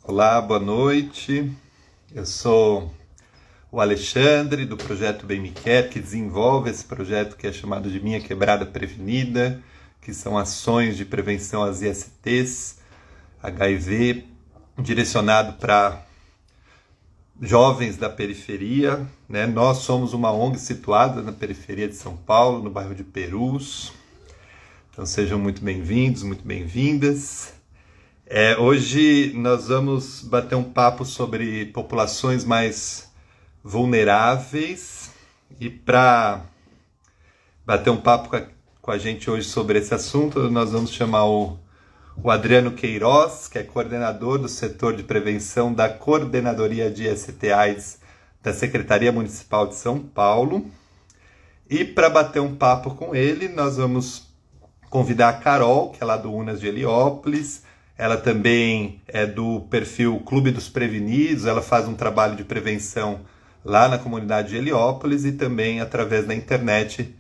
Olá, boa noite. Eu sou o Alexandre, do projeto Bem Me Quer, que desenvolve esse projeto que é chamado de Minha Quebrada Prevenida, que são ações de prevenção às ISTs, HIV, direcionado para jovens da periferia, né? Nós somos uma ONG situada na periferia de São Paulo, no bairro de Perus. Então sejam muito bem-vindos, muito bem-vindas. Hoje nós vamos bater um papo sobre populações mais vulneráveis, e para bater um papo com a gente hoje sobre esse assunto, nós vamos chamar o Adriano Queiroz, que é coordenador do setor de prevenção da Coordenadoria de IST/AIDS da Secretaria Municipal de São Paulo. E para bater um papo com ele, nós vamos convidar a Carol, que é lá do Unas de Heliópolis. Ela também é do perfil Clube dos Prevenidos, ela faz um trabalho de prevenção lá na comunidade de Heliópolis e também através da internet,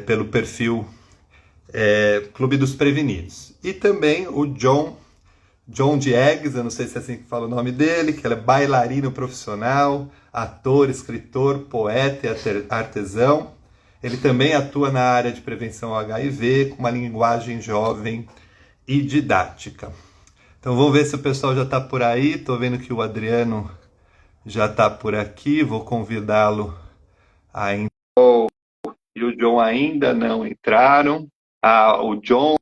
pelo perfil Clube dos Prevenidos. E também o John Diegues, eu não sei se é assim que fala o nome dele, que ele é bailarino profissional, ator, escritor, poeta e artesão. Ele também atua na área de prevenção ao HIV, com uma linguagem jovem e didática. Então vamos ver se o pessoal já está por aí. Estou vendo que o Adriano já está por aqui. Vou convidá-lo ainda. E o John ainda não entraram. O John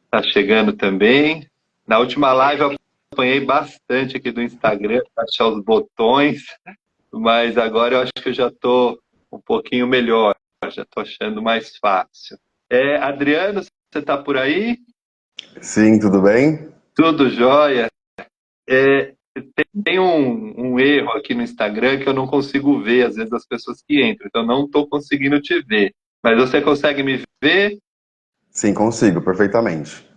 está chegando também. Na última live eu apanhei bastante aqui do Instagram para achar os botões, mas agora eu acho que eu já estou um pouquinho melhor. Já estou achando mais fácil. Adriano, você está por aí? Sim, tudo bem? Tudo jóia. Tem um erro aqui no Instagram que eu não consigo ver, às vezes, as pessoas que entram. Então, não estou conseguindo te ver. Mas você consegue me ver? Sim, consigo, perfeitamente.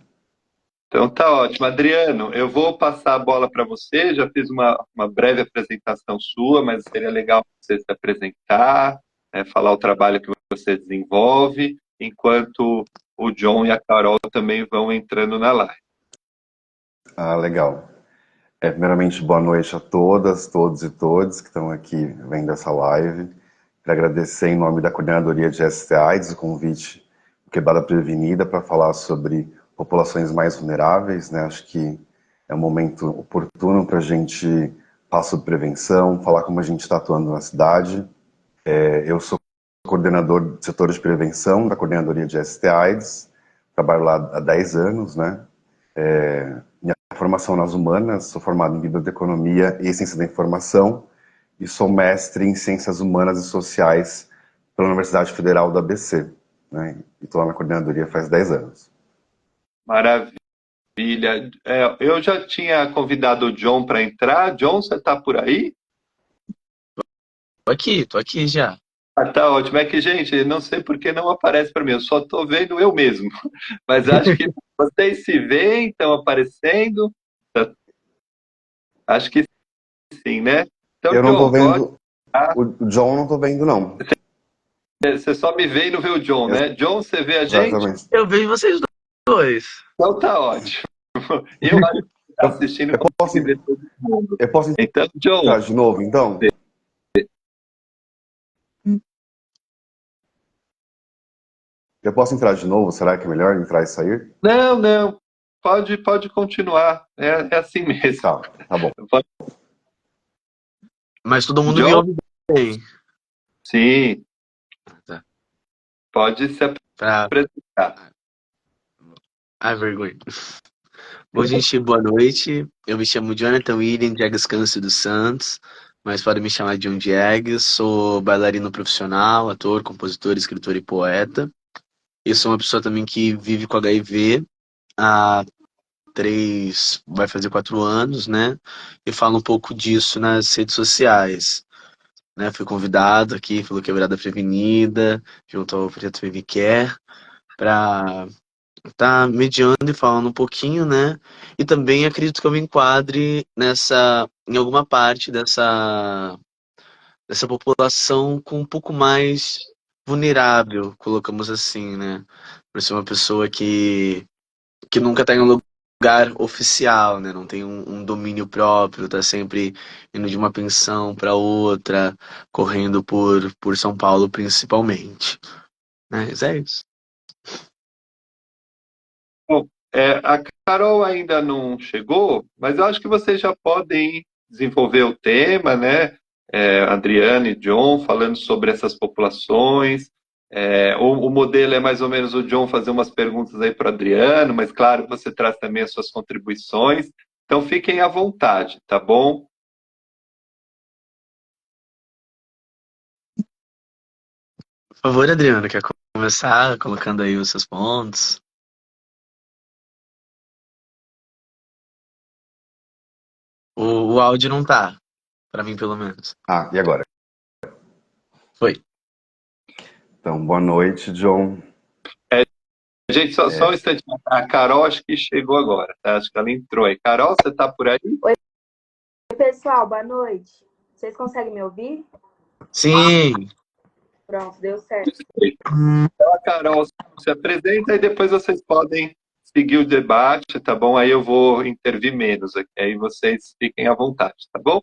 Então, tá ótimo. Adriano, eu vou passar a bola para você. Já fiz uma breve apresentação sua, mas seria legal você se apresentar, falar o trabalho que você desenvolve, enquanto o John e a Carol também vão entrando na live. Ah, legal. Primeiramente, boa noite a todas, todos e todes que estão aqui vendo essa live. Quero agradecer em nome da Coordenadoria de ST/AIDS o convite do Quebrada Prevenida para falar sobre populações mais vulneráveis, né? Acho que é um momento oportuno para a gente falar sobre prevenção, falar como a gente está atuando na cidade. Eu sou coordenador do setor de prevenção da Coordenadoria de ST/AIDS, trabalho lá há 10 anos, né? Minha formação nas humanas, sou formado em biblioteconomia e ciência da informação e sou mestre em ciências humanas e sociais pela Universidade Federal do ABC, né? E estou lá na coordenadoria faz 10 anos. Maravilha. Eu já tinha convidado o John para entrar. John, você está por aí? Tô aqui já. Tá ótimo. É que, gente, não sei por que não aparece para mim. Eu só estou vendo eu mesmo. Mas acho que vocês se veem, estão aparecendo. Acho que sim, né? Então, Eu não estou John, pode. vendo, o John eu não estou vendo não. Você só me vê e não vê o John, né? John, você vê a gente? Exatamente. Eu vejo vocês dois. Então tá ótimo. Eu acho que você está assistindo Eu posso, consegue ver todo mundo. eu posso Então, entrar John, de novo, então? Eu posso entrar de novo? Será que é melhor entrar e sair? não. Pode continuar. É assim mesmo. Tá bom. Mas todo mundo me John? ouve bem. Sim, Tá. pode se Pra... apresentar. vergonha. Bom, gente, boa noite. Eu me chamo Jonathan William Diegues Câncio dos Santos, mas podem me chamar de John Diegues. Sou bailarino profissional, ator, compositor, escritor e poeta. E sou uma pessoa também que vive com HIV há vai fazer 4 anos, né? E falo um pouco disso nas redes sociais, né? Fui convidado aqui pelo Quebrada Prevenida, junto ao Projeto Baby Care, para estar mediando e falando um pouquinho, né? E também acredito que eu me enquadre em alguma parte dessa população com um pouco mais vulnerável, colocamos assim, né? Por ser uma pessoa que nunca está em um lugar oficial, né? Não tem um domínio próprio, tá sempre indo de uma pensão para outra, correndo por São Paulo principalmente. Mas é isso. Bom, a Carol ainda não chegou, mas eu acho que vocês já podem desenvolver o tema, né? Adriana e John falando sobre essas populações. O modelo é mais ou menos o John fazer umas perguntas aí para o Adriano, mas claro, você traz também as suas contribuições. Então fiquem à vontade, tá bom? Por favor, Adriano, quer começar colocando aí os seus pontos? O áudio não tá, para mim pelo menos. Ah, e agora? Foi. Então, boa noite, John. Gente, só um instante. A Carol acho que chegou agora, tá? Acho que ela entrou aí. Carol, você tá por aí? Oi, pessoal, boa noite. Vocês conseguem me ouvir? Sim. Pronto, deu certo. Então a Carol se apresenta e depois vocês podem seguir o debate, tá bom? Aí eu vou intervir menos aqui, aí vocês fiquem à vontade, tá bom?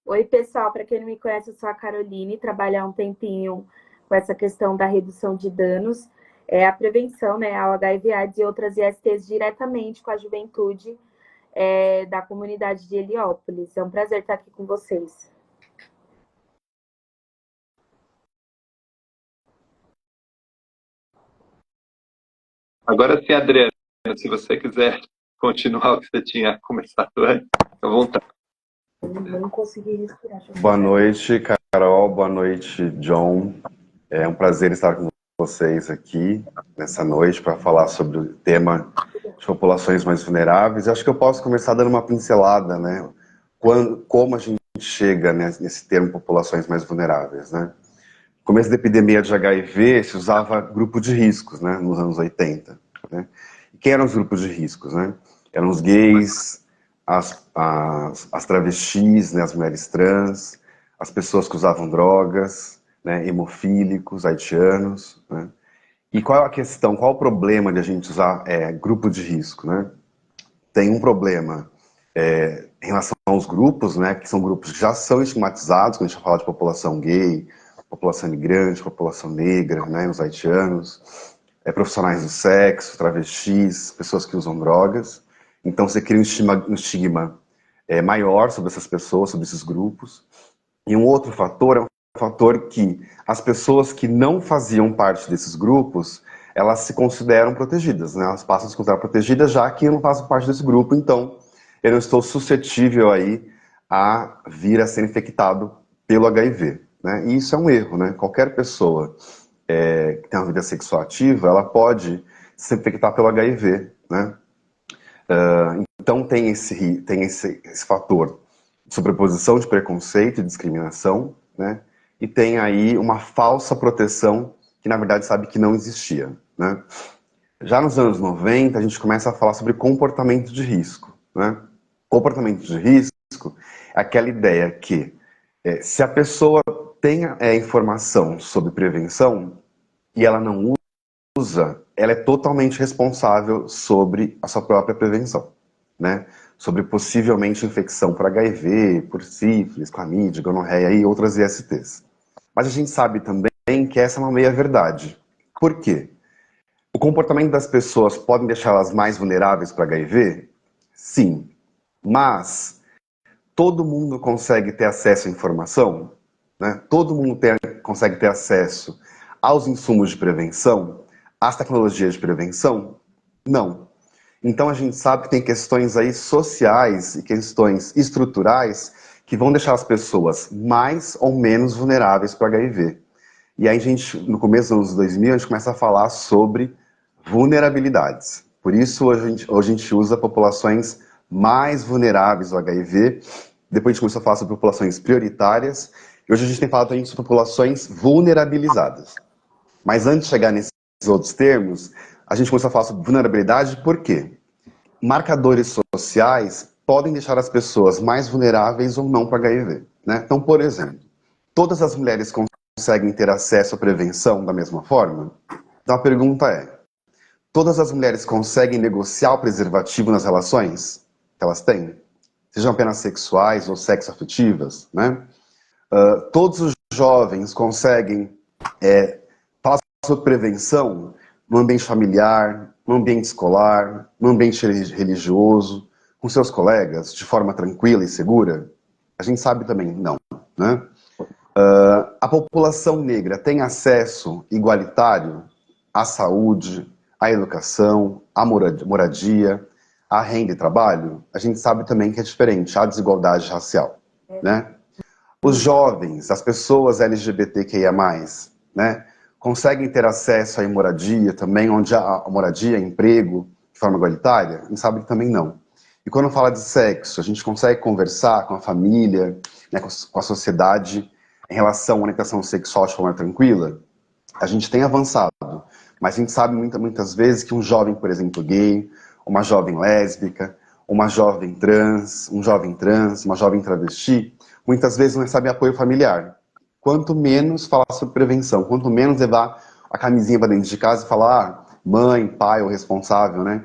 Oi, pessoal, para quem não me conhece, eu sou a Caroline, trabalho há um tempinho com essa questão da redução de danos, a prevenção, né, ao HIV/AIDS e outras ISTs diretamente com a juventude da comunidade de Heliópolis. É um prazer estar aqui com vocês. Agora sim, Adriana, se você quiser continuar o que você tinha começado antes, à vontade. Eu não consegui respirar. Boa noite, Carol. Boa noite, John. É um prazer estar com vocês aqui nessa noite para falar sobre o tema de populações mais vulneráveis. Eu acho que eu posso começar dando uma pincelada, né? Como a gente chega nesse termo populações mais vulneráveis, né? No começo da epidemia de HIV se usava grupo de riscos, né? Nos anos 80, né? E quem eram os grupos de riscos, né? Eram os gays, as travestis, né? As mulheres trans, as pessoas que usavam drogas, né? Hemofílicos, haitianos, né? E qual é a questão, qual é o problema de a gente usar grupo de risco, né? Tem um problema em relação aos grupos, né, que são grupos que já são estigmatizados, quando a gente fala de população gay, população imigrante, população negra, né, os haitianos, profissionais do sexo, travestis, pessoas que usam drogas. Então você cria um estigma maior sobre essas pessoas, sobre esses grupos. E um outro fator é um fator que as pessoas que não faziam parte desses grupos, elas se consideram protegidas, né? Elas passam a se considerar protegidas, já que eu não faço parte desse grupo, então eu não estou suscetível aí a vir a ser infectado pelo HIV, né? E isso é um erro, né? Qualquer pessoa que tem uma vida sexual ativa, ela pode se infectar pelo HIV, né? Então tem esse fator de sobreposição de preconceito e discriminação, né? E tem aí uma falsa proteção que na verdade sabe que não existia, né? Já nos anos 90 a gente começa a falar sobre comportamento de risco, né? Comportamento de risco é aquela ideia que se a pessoa tem informação sobre prevenção e ela não usa, ela é totalmente responsável sobre a sua própria prevenção, né? Sobre possivelmente infecção por HIV, por sífilis, clamídia, gonorreia e outras ISTs. Mas a gente sabe também que essa é uma meia-verdade. Por quê? O comportamento das pessoas pode deixá-las mais vulneráveis para HIV? Sim. Mas todo mundo consegue ter acesso à informação? Né? Todo mundo consegue ter acesso aos insumos de prevenção? Às tecnologias de prevenção? Não. Então a gente sabe que tem questões aí sociais e questões estruturais que vão deixar as pessoas mais ou menos vulneráveis para HIV. E aí a gente, no começo dos anos 2000, a gente começa a falar sobre vulnerabilidades. Por isso hoje a gente usa populações mais vulneráveis ao HIV. Depois a gente começou a falar sobre populações prioritárias. E hoje a gente tem falado também sobre populações vulnerabilizadas. Mas antes de chegar nesses outros termos, a gente começou a falar sobre vulnerabilidade por quê? Marcadores sociais podem deixar as pessoas mais vulneráveis ou não para HIV, né? Então, por exemplo, todas as mulheres conseguem ter acesso à prevenção da mesma forma? Então a pergunta é, todas as mulheres conseguem negociar o preservativo nas relações que elas têm? Sejam apenas sexuais ou sexoafetivas, né? Todos os jovens conseguem falar sobre prevenção no ambiente familiar, no ambiente escolar, no ambiente religioso, com seus colegas, de forma tranquila e segura? A gente sabe também, não, né? A população negra tem acesso igualitário à saúde, à educação, à moradia, à renda e trabalho? A gente sabe também que é diferente, há desigualdade racial, né? Os jovens, as pessoas LGBTQIA+, né, conseguem ter acesso à moradia também, onde há moradia, emprego, de forma igualitária? A gente sabe que também não. E quando fala de sexo, a gente consegue conversar com a família, né, com a sociedade, em relação à orientação sexual de forma tranquila? A gente tem avançado, mas a gente sabe muitas vezes que um jovem, por exemplo, gay, uma jovem lésbica, uma jovem trans, um jovem trans, uma jovem travesti, muitas vezes não recebe apoio familiar. Quanto menos falar sobre prevenção, quanto menos levar a camisinha para dentro de casa e falar, mãe, pai, ou responsável, né?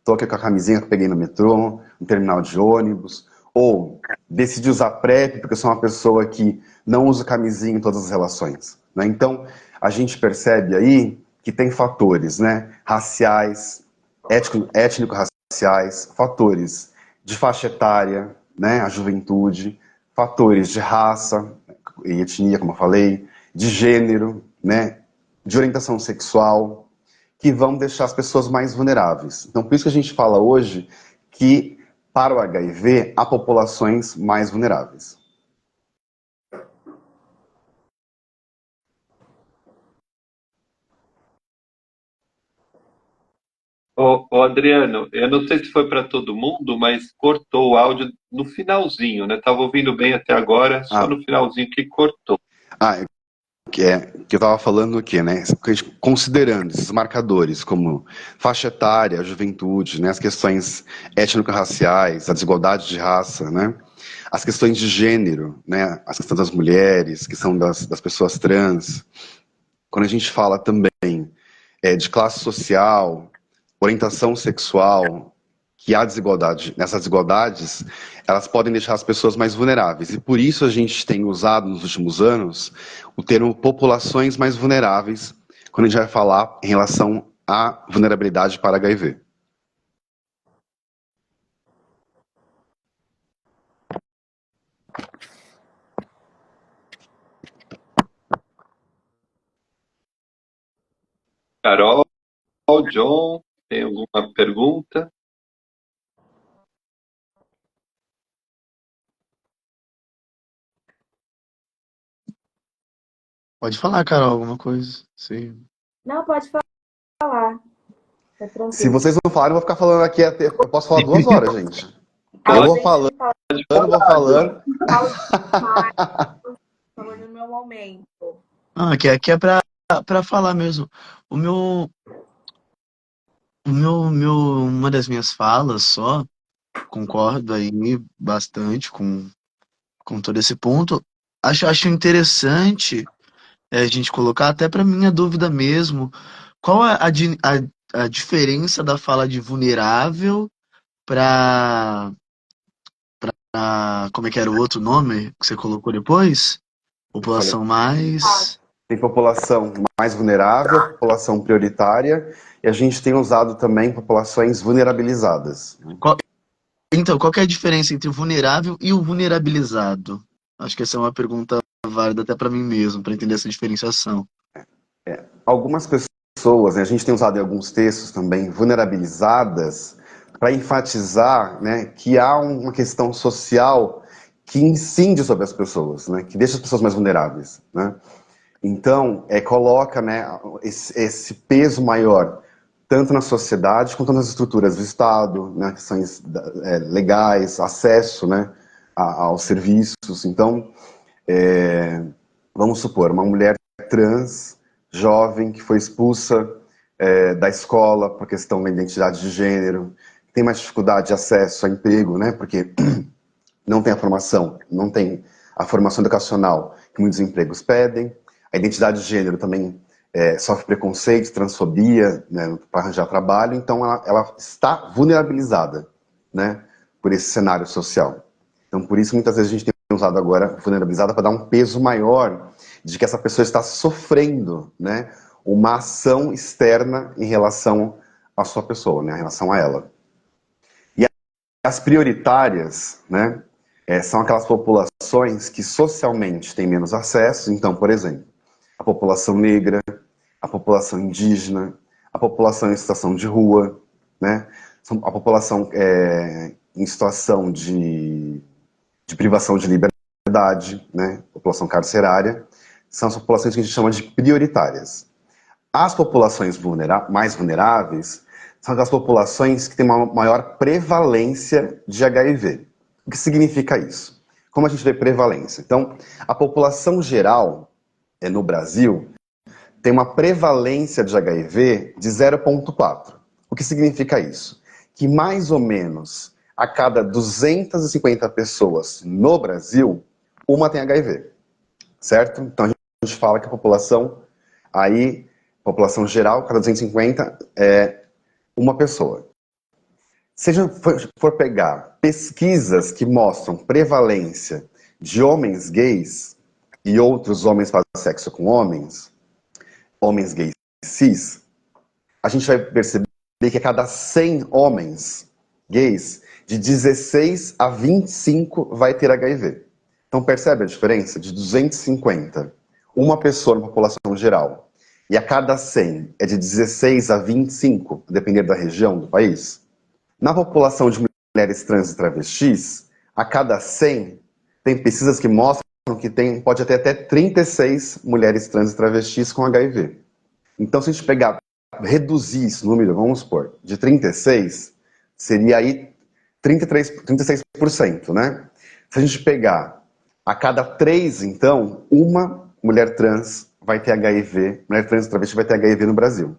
Tô aqui com a camisinha que eu peguei no metrô, no terminal de ônibus, ou decidi usar PrEP porque eu sou uma pessoa que não usa camisinha em todas as relações, né? Então, a gente percebe aí que tem fatores, né, raciais, étnico-raciais, fatores de faixa etária, né, a juventude, fatores de raça e etnia, como eu falei, de gênero, né, de orientação sexual, que vão deixar as pessoas mais vulneráveis. Então, por isso que a gente fala hoje que, para o HIV, há populações mais vulneráveis. Ô, Adriano, eu não sei se foi para todo mundo, mas cortou o áudio no finalzinho, né? Tava ouvindo bem até agora, só no finalzinho que cortou. Que eu estava falando aqui, né? Considerando esses marcadores como faixa etária, juventude, né? As questões étnico-raciais, a desigualdade de raça, né? As questões de gênero, né? As questões das mulheres, que são das pessoas trans. Quando a gente fala também de classe social, orientação sexual, que há desigualdade, nessas desigualdades, elas podem deixar as pessoas mais vulneráveis. E por isso a gente tem usado nos últimos anos o termo populações mais vulneráveis, quando a gente vai falar em relação à vulnerabilidade para HIV. Carol, John, tem alguma pergunta? Pode falar, Carol, alguma coisa. Sim. Não, pode falar. Tá Se tranquilo. vocês não falarem, eu vou ficar falando aqui até... Eu posso falar 2 horas, gente. Ah, Eu vou gente, falando, fala vou falando. demais, falando no meu momento. Ah, aqui é pra falar mesmo. O meu, uma das minhas falas só, concordo aí bastante com todo esse ponto. Acho interessante a gente colocar, até para minha dúvida mesmo, qual é a diferença da fala de vulnerável para como é que era o outro nome que você colocou depois? Falei, População mais. tem população mais vulnerável, população prioritária, e a gente tem usado também populações vulnerabilizadas. Então, qual que é a diferença entre o vulnerável e o vulnerabilizado? Acho que essa é uma pergunta válida até para mim mesmo, para entender essa diferenciação. Algumas pessoas, né, a gente tem usado em alguns textos também, vulnerabilizadas, para enfatizar, né, que há uma questão social que incide sobre as pessoas, né, que deixa as pessoas mais vulneráveis, né? Então, coloca, né, esse peso maior, tanto na sociedade quanto nas estruturas do Estado, né, questões legais, acesso, né, aos serviços. Então, vamos supor, uma mulher trans, jovem, que foi expulsa da escola por questão da identidade de gênero, tem mais dificuldade de acesso a emprego, né, porque não tem a formação, não tem a formação educacional que muitos empregos pedem. A identidade de gênero também sofre preconceito, transfobia, né, para arranjar trabalho, então ela está vulnerabilizada, né, por esse cenário social. Então, por isso, muitas vezes a gente tem usado agora vulnerabilizada para dar um peso maior de que essa pessoa está sofrendo, né, uma ação externa em relação à sua pessoa, né, em relação a ela. E as prioritárias, né, são aquelas populações que socialmente têm menos acesso. Então, por exemplo, a população negra, a população indígena, a população em situação de rua, né, a população em situação de privação de liberdade, né, população carcerária, são as populações que a gente chama de prioritárias. As populações mais vulneráveis são aquelas populações que têm uma maior prevalência de HIV. O que significa isso? Como a gente vê prevalência? Então, a população geral no Brasil tem uma prevalência de HIV de 0,4. O que significa isso? Que mais ou menos a cada 250 pessoas no Brasil, uma tem HIV, certo? Então a gente fala que a população geral, cada 250 é uma pessoa. Se a gente for pegar pesquisas que mostram prevalência de homens gays e outros homens fazem sexo com homens gays cis, a gente vai perceber que a cada 100 homens gays, de 16 a 25 vai ter HIV. Então percebe a diferença? De 250, uma pessoa na população geral, e a cada 100 é de 16 a 25, dependendo da região do país. Na população de mulheres trans e travestis, a cada 100, tem pesquisas que mostram que pode ter até 36 mulheres trans e travestis com HIV. Então, se a gente reduzir esse número, vamos supor, de 36, seria aí 36%, né? Se a gente pegar a cada 3, então, uma mulher trans vai ter HIV, mulher trans e travesti vai ter HIV no Brasil.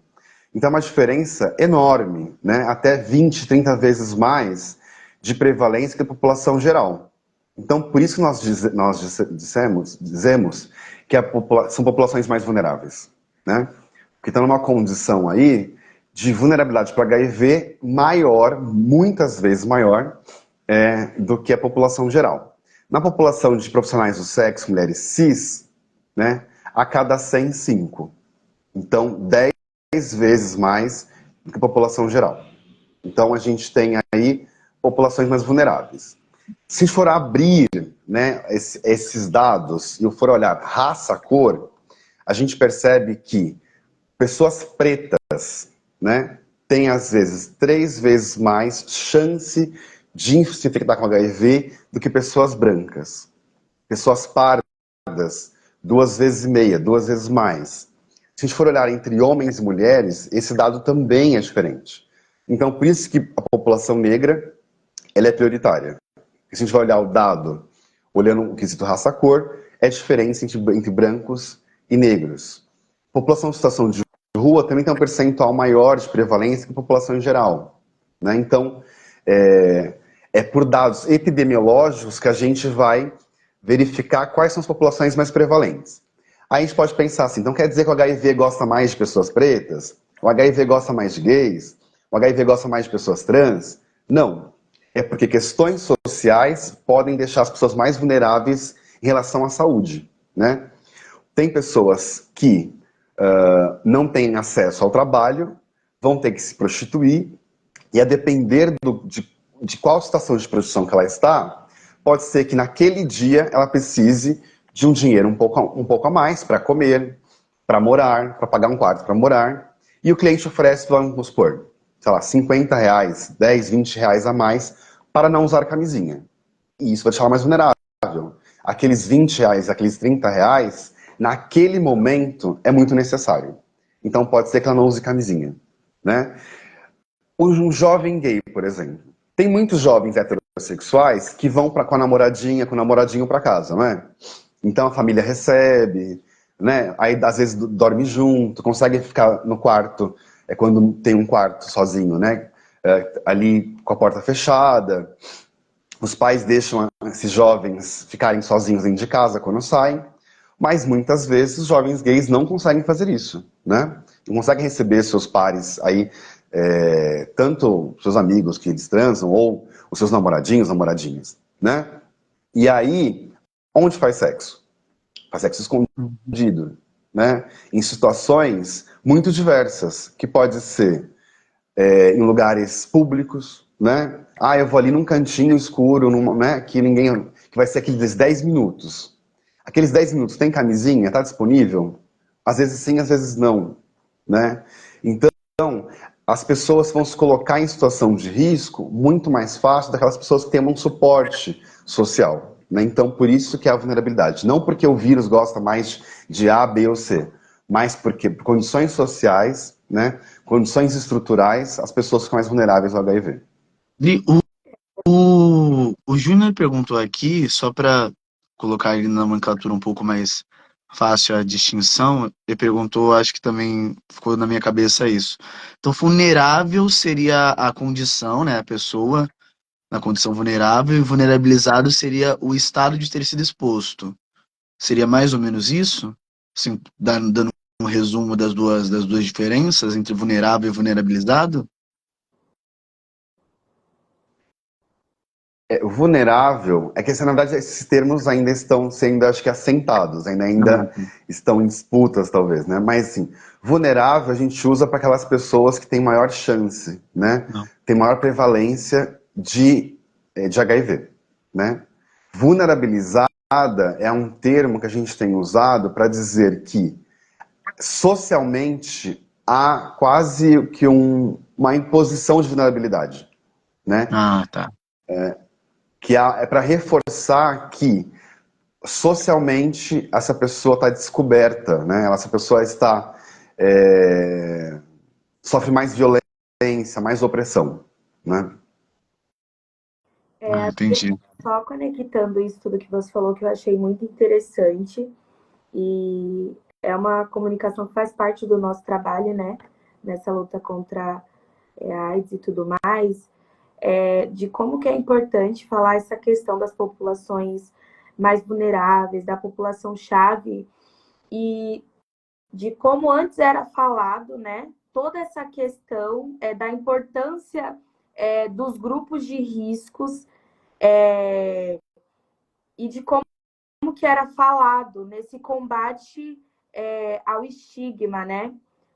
Então é uma diferença enorme, né? Até 20, 30 vezes mais de prevalência que a população geral. Então, por isso que nós dizemos que são populações mais vulneráveis, né? Porque estão numa condição aí de vulnerabilidade para HIV maior, muitas vezes maior, do que a população geral. Na população de profissionais do sexo, mulheres cis, né, a cada 100, 5. Então, 10 vezes mais do que a população geral. Então, a gente tem aí populações mais vulneráveis. Se a gente for abrir, né, esses dados e eu for olhar raça, cor, a gente percebe que pessoas pretas, né, têm às vezes 3 vezes mais chance de se infectar com HIV do que pessoas brancas. Pessoas pardas, 2 vezes e meia, 2 vezes mais. Se a gente for olhar entre homens e mulheres, esse dado também é diferente. Então, por isso que a população negra ela é prioritária. Se a gente vai olhar o dado, olhando o quesito raça-cor, é diferença entre brancos e negros. A população em situação de rua também tem um percentual maior de prevalência que a população em geral, né? Então, é por dados epidemiológicos que a gente vai verificar quais são as populações mais prevalentes. Aí a gente pode pensar assim, então quer dizer que o HIV gosta mais de pessoas pretas? O HIV gosta mais de gays? O HIV gosta mais de pessoas trans? Não. É porque questões sociais podem deixar as pessoas mais vulneráveis em relação à saúde, né? Tem pessoas que não têm acesso ao trabalho, vão ter que se prostituir, e a depender de qual situação de prostituição que ela está, pode ser que naquele dia ela precise de um dinheiro um pouco a mais para comer, para morar, para pagar um quarto para morar, e o cliente oferece, vamos supor, sei lá, R$50, 10, R$20 a mais para não usar camisinha. E isso vai deixar ela mais vulnerável. Aqueles R$20, aqueles R$30, naquele momento é muito necessário. Então pode ser que ela não use camisinha, né? Um jovem gay, por exemplo. Tem muitos jovens heterossexuais que vão com a namoradinha, com o namoradinho para casa, não é? Então a família recebe, né? Aí às vezes dorme junto, consegue ficar no quarto, quando tem um quarto sozinho, né? Ali com a porta fechada. Os pais deixam esses jovens ficarem sozinhos dentro de casa quando saem. Mas muitas vezes os jovens gays não conseguem fazer isso, né? Não conseguem receber seus pares aí, tanto seus amigos que eles transam, ou os seus namoradinhos, namoradinhas, né? E aí, onde faz sexo? Faz sexo escondido, né? Em situações muito diversas, que pode ser em lugares públicos, né? Ah, eu vou ali num cantinho escuro, né? Que vai ser aqueles 10 minutos. Aqueles 10 minutos tem camisinha? Tá disponível? Às vezes sim, às vezes não, né? Então, as pessoas vão se colocar em situação de risco muito mais fácil daquelas pessoas que têm um suporte social, né? Então, por isso que é a vulnerabilidade. Não porque o vírus gosta mais de A, B ou C, mas porque por condições sociais, né? Condições estruturais, as pessoas ficam mais vulneráveis ao HIV. Dri, o Júnior perguntou aqui, só para colocar ele na nomenclatura um pouco mais fácil a distinção, ele perguntou, acho que também ficou na minha cabeça isso. Então, vulnerável seria a condição, né, a pessoa na condição vulnerável, e vulnerabilizado seria o estado de ter sido exposto. Seria mais ou menos isso? Assim, dando um resumo das duas diferenças entre vulnerável e vulnerabilizado? Vulnerável é que, na verdade, esses termos ainda estão sendo, acho que, assentados, ainda estão em disputas, talvez, né? Mas, assim, vulnerável a gente usa para aquelas pessoas que têm maior chance, né? Não. Tem maior prevalência de HIV, né? Vulnerabilizada é um termo que a gente tem usado para dizer que, socialmente, há quase que uma imposição de vulnerabilidade, né? Ah, tá. Que é para reforçar que socialmente essa pessoa está descoberta, né? Essa pessoa está sofre mais violência, mais opressão, né? Entendi. Só conectando isso tudo que você falou, que eu achei muito interessante, e é uma comunicação que faz parte do nosso trabalho, né? Nessa luta contra a AIDS e tudo mais, de como que é importante falar essa questão das populações mais vulneráveis, da população-chave, e de como antes era falado, né? Toda essa questão da importância dos grupos de riscos, e de como que era falado nesse combate ao estigma, né?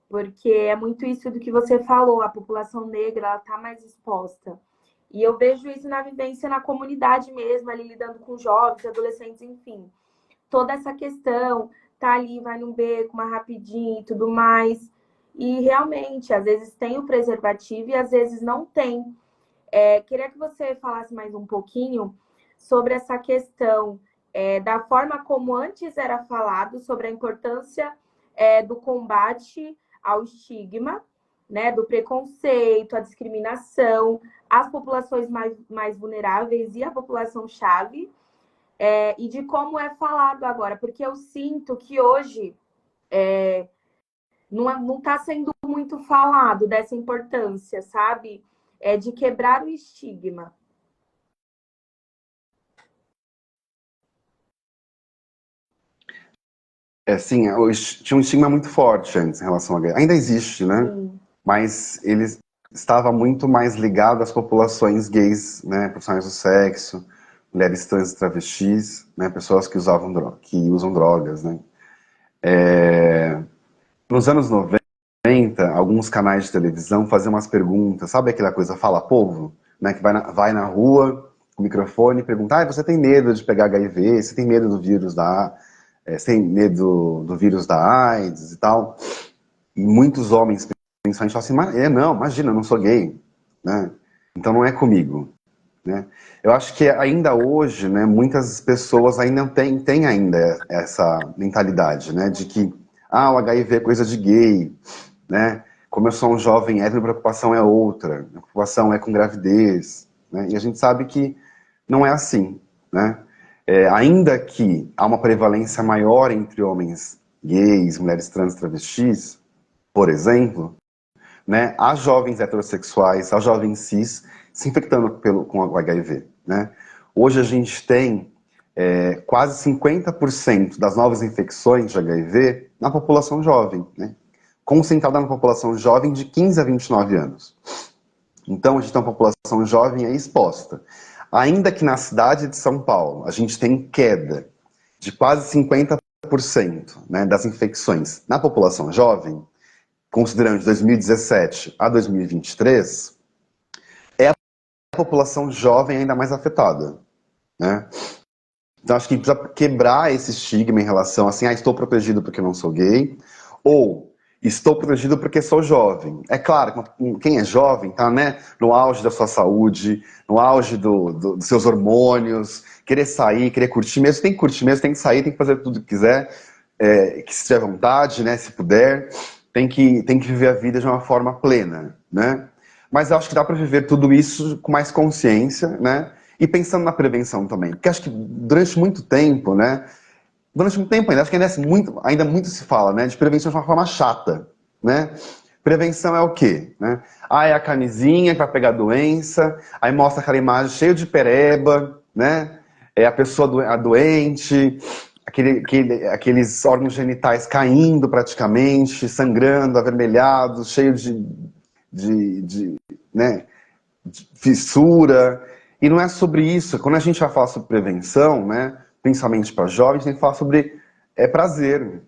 Porque é muito isso do que você falou, a população negra ela está mais exposta. E eu vejo isso na vivência na comunidade mesmo, ali lidando com jovens, adolescentes, enfim. Toda essa questão, tá ali, vai num beco, uma rapidinho e tudo mais. E realmente, às vezes tem o preservativo e às vezes não tem. Queria que você falasse mais um pouquinho sobre essa questão da forma como antes era falado sobre a importância do combate ao estigma, né, do preconceito, a discriminação, as populações mais vulneráveis e a população-chave, e de como é falado agora, porque eu sinto que hoje não está sendo muito falado dessa importância, sabe? De quebrar o estigma. Sim, tinha um estigma muito forte antes em relação a gay. Ainda existe, né? Sim. Mas ele estava muito mais ligado às populações gays, né? Profissionais do sexo, mulheres trans e travestis, né? Pessoas que usam drogas, né? Nos anos 90, alguns canais de televisão faziam umas perguntas, sabe aquela coisa fala povo, né? Que vai na rua com o microfone e pergunta: você tem medo de pegar HIV? Você tem medo do vírus você tem medo do vírus da AIDS e tal? E muitos homens, principalmente, falam assim: não, imagina, eu não sou gay, né? Então não é comigo, né? Eu acho que ainda hoje, né, muitas pessoas ainda têm ainda essa mentalidade, né, de que o HIV é coisa de gay, né? Como eu sou um jovem hétero, a preocupação é outra, a preocupação é com gravidez, né? E a gente sabe que não é assim, né? Ainda que há uma prevalência maior entre homens gays, mulheres trans, travestis, por exemplo, né, há jovens heterossexuais, há jovens cis se infectando com o HIV, né? Hoje a gente tem quase 50% das novas infecções de HIV na população jovem, né? Concentrada na população jovem de 15 a 29 anos. Então, a gente tem uma população jovem aí exposta. Ainda que na cidade de São Paulo, a gente tem queda de quase 50%, né, das infecções na população jovem, considerando de 2017 a 2023, é a população jovem ainda mais afetada, né? Então, acho que precisa quebrar esse estigma em relação assim, estou protegido porque não sou gay, ou estou protegido porque sou jovem. É claro, quem é jovem está, né, no auge da sua saúde, no auge dos seus hormônios, querer sair, querer curtir mesmo, tem que curtir mesmo, tem que sair, tem que fazer tudo que quiser, que se tiver vontade, né, se puder, tem que viver a vida de uma forma plena, né? Mas eu acho que dá para viver tudo isso com mais consciência, né? E pensando na prevenção também. Porque acho que durante muito tempo, né? Durante muito tempo ainda, acho que ainda muito se fala, né? De prevenção de uma forma chata, né? Prevenção é o quê? Né? É a camisinha que vai pegar a doença, aí mostra aquela imagem cheia de pereba, né? É a pessoa doente, aqueles órgãos genitais caindo praticamente, sangrando, avermelhados, cheio né, de fissura. E não é sobre isso. Quando a gente vai falar sobre prevenção, né, principalmente para jovens, tem que falar sobre prazer,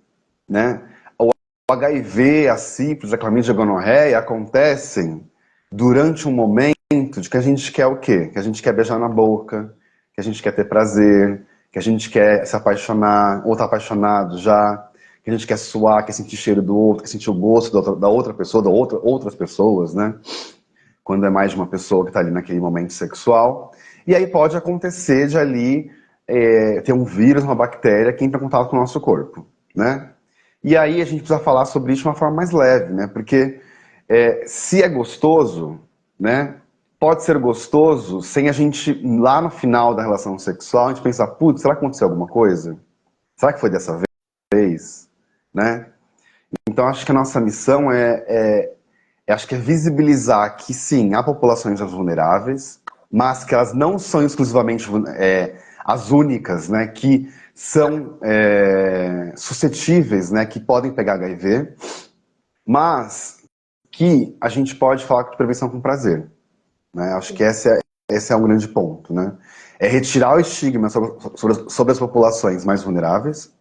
né? O HIV, a sífilis, a clamídia, a gonorreia acontecem durante um momento de que a gente quer o quê? Que a gente quer beijar na boca, que a gente quer ter prazer, que a gente quer se apaixonar, ou tá apaixonado já, que a gente quer suar, quer sentir cheiro do outro, quer sentir o gosto da outra pessoa, outras pessoas, né? Quando é mais de uma pessoa que está ali naquele momento sexual. E aí pode acontecer de ali ter um vírus, uma bactéria que entra em contato com o nosso corpo, né? E aí a gente precisa falar sobre isso de uma forma mais leve, né? Porque se é gostoso, né? Pode ser gostoso sem a gente, lá no final da relação sexual, a gente pensar, putz, será que aconteceu alguma coisa? Será que foi dessa vez? Né? Então acho que a nossa missão acho que é visibilizar que sim, há populações vulneráveis, mas que elas não são exclusivamente as únicas, né, que são suscetíveis, né, que podem pegar HIV, mas que a gente pode falar de prevenção com prazer. Né? Acho que esse é um grande ponto. Né? É retirar o estigma sobre as populações mais vulneráveis,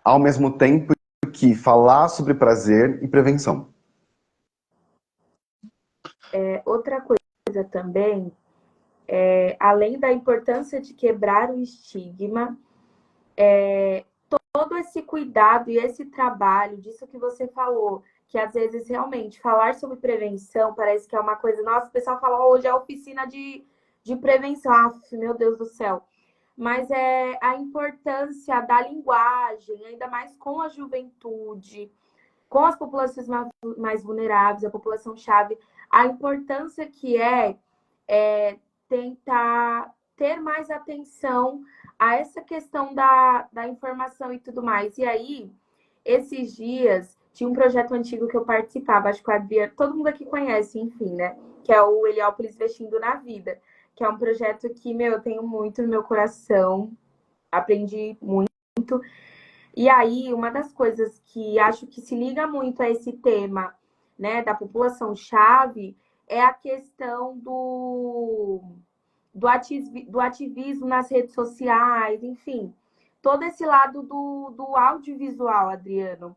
ao mesmo tempo que falar sobre prazer e prevenção. Outra coisa também, além da importância de quebrar o estigma, todo esse cuidado e esse trabalho, disso que você falou, que às vezes realmente falar sobre prevenção parece que é uma coisa, nossa, o pessoal fala, hoje é oficina de prevenção, meu Deus do céu. Mas é a importância da linguagem, ainda mais com a juventude, com as populações mais vulneráveis, a população-chave, a importância que é tentar ter mais atenção a essa questão da informação e tudo mais. E aí, esses dias, tinha um projeto antigo que eu participava, acho que o Adriano, todo mundo aqui conhece, enfim, né? Que é o Heliópolis Vestindo na Vida, que é um projeto que, eu tenho muito no meu coração, aprendi muito. E aí, uma das coisas que acho que se liga muito a esse tema, né, da população-chave, é a questão do ativismo nas redes sociais, enfim, todo esse lado do audiovisual, Adriano.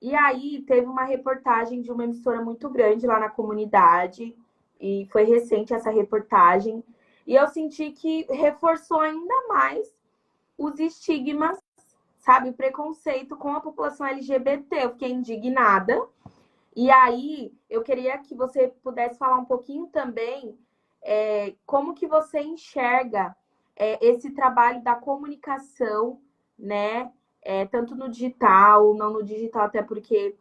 E aí, teve uma reportagem de uma emissora muito grande lá na comunidade, e foi recente essa reportagem, e eu senti que reforçou ainda mais os estigmas, sabe, o preconceito com a população LGBT. Eu fiquei indignada. E aí, eu queria que você pudesse falar um pouquinho também como que você enxerga esse trabalho da comunicação, né? Tanto no digital, não no digital, até porque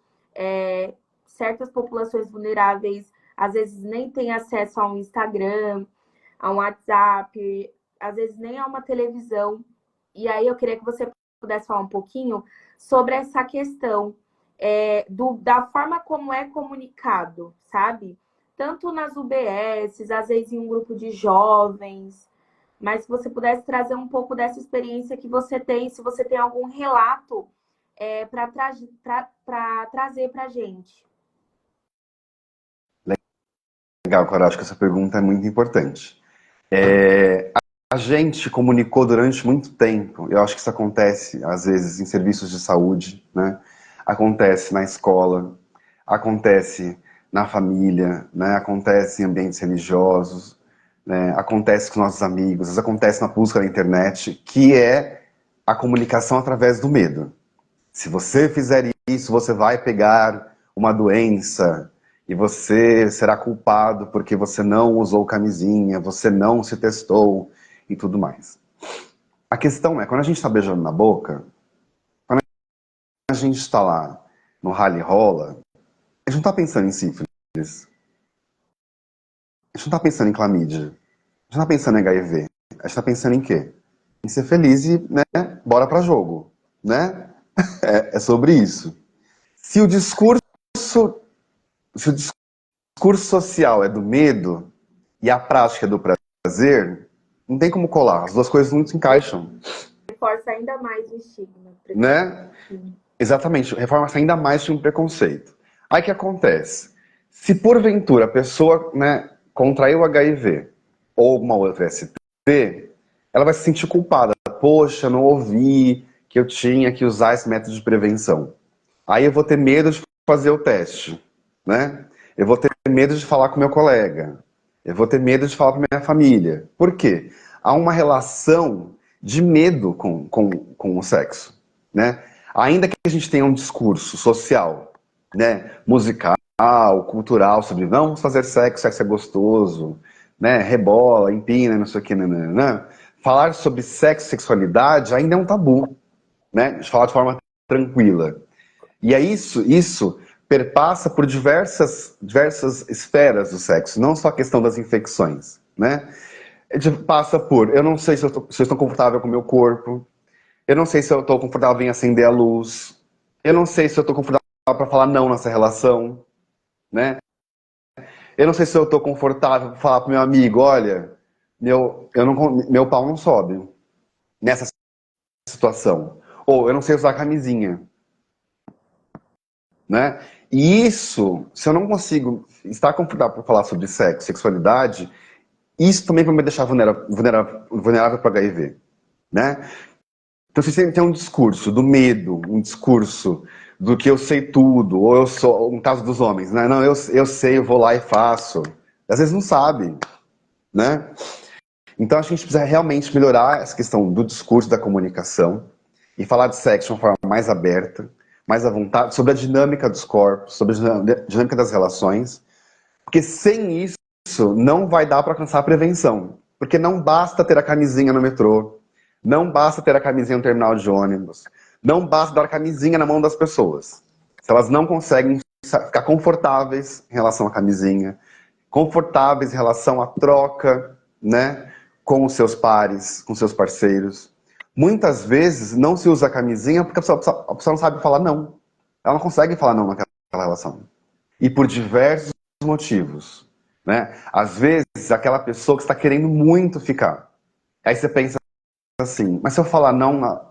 certas populações vulneráveis às vezes nem têm acesso a um Instagram, a um WhatsApp, às vezes nem a uma televisão. E aí eu queria que você pudesse falar um pouquinho sobre essa questão da forma como é comunicado, sabe? Tanto nas UBSs, às vezes em um grupo de jovens. mas se você pudesse trazer um pouco dessa experiência que você tem, se você tem algum relato para trazer para a gente. Legal, Cora, acho que essa pergunta é muito importante. A gente comunicou durante muito tempo, eu acho que isso acontece, às vezes, em serviços de saúde, né? Acontece na escola, acontece na família, né? Acontece em ambientes religiosos, né? Acontece com nossos amigos, às vezes acontece na busca da internet, que é a comunicação através do medo. Se você fizer isso, você vai pegar uma doença e você será culpado porque você não usou camisinha, você não se testou e tudo mais. A questão é, quando a gente está beijando na boca, quando a gente está lá no rally rola, a gente não está pensando em sífilis, a gente não está pensando em clamídia, a gente não está pensando em HIV, a gente está pensando em quê? Em ser feliz e, né, bora para jogo, né? É sobre isso. Se o discurso social é do medo e a prática é do prazer, não tem como colar. As duas coisas não se encaixam. Reforça ainda mais o estigma. Né? Exatamente. Reforça ainda mais um preconceito. Aí o que acontece? Se porventura a pessoa, né, contraiu HIV ou uma outra ST, ela vai se sentir culpada. Poxa, não ouvi que eu tinha que usar esse método de prevenção. Aí eu vou ter medo de fazer o teste, né? Eu vou ter medo de falar com meu colega. Eu vou ter medo de falar com minha família. Por quê? Há uma relação de medo com o sexo, né? Ainda que a gente tenha um discurso social, né, musical, cultural, sobre vamos fazer sexo, sexo é gostoso, né, rebola, empina, não sei o que, né? Falar sobre sexo e sexualidade ainda é um tabu, né? De falar de forma tranquila. E é isso perpassa por diversas esferas do sexo, não só a questão das infecções, né? Passa por, eu não sei se eu estou confortável com o meu corpo, eu não sei se eu estou confortável em acender a luz, eu não sei se eu estou confortável para falar não nessa relação, né? Eu não sei se eu estou confortável para falar para meu amigo, olha, meu pau não sobe nessa situação. Ou eu não sei usar camisinha, né? E isso, se eu não consigo estar confortável para falar sobre sexo, sexualidade, isso também vai me deixar vulnerável para HIV, né? Então, se você tem um discurso do medo, um discurso do que eu sei tudo, ou eu sou, no caso dos homens, né? Não, eu sei, eu vou lá e faço. Às vezes não sabe, né? Então, acho que a gente precisa realmente melhorar essa questão do discurso, da comunicação, e falar de sexo de uma forma mais aberta, mais à vontade, sobre a dinâmica dos corpos, sobre a dinâmica das relações, porque sem isso não vai dar para alcançar a prevenção. Porque não basta ter a camisinha no metrô, não basta ter a camisinha no terminal de ônibus, não basta dar a camisinha na mão das pessoas. Se elas não conseguem ficar confortáveis em relação à camisinha, confortáveis em relação à troca, né, com os seus pares, com seus parceiros. Muitas vezes não se usa a camisinha porque a pessoa não sabe falar não. Ela não consegue falar não naquela relação. E por diversos motivos, né? Às vezes, aquela pessoa que está querendo muito ficar. Aí você pensa assim, mas se eu falar não,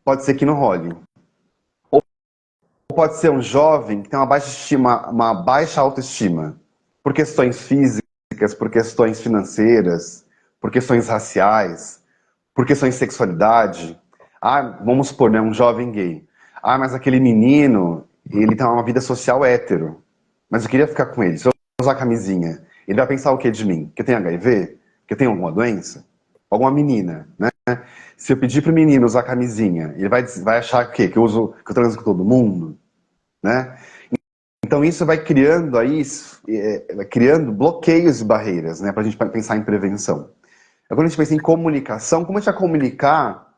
pode ser que não role. Ou pode ser um jovem que tem uma baixa autoestima, por questões físicas, por questões financeiras, por questões raciais, por questões de sexualidade. Vamos supor, né, um jovem gay. Mas aquele menino, ele tem uma vida social hétero, mas eu queria ficar com ele. Se eu usar camisinha, ele vai pensar o que de mim? Que eu tenho HIV? Que eu tenho alguma doença? Alguma menina, né? Se eu pedir pro menino usar camisinha, ele vai achar o quê? Que eu transo com todo mundo, né? Então isso vai criando bloqueios e barreiras, né, pra gente pensar em prevenção. Quando a gente pensa em comunicação, como a gente vai comunicar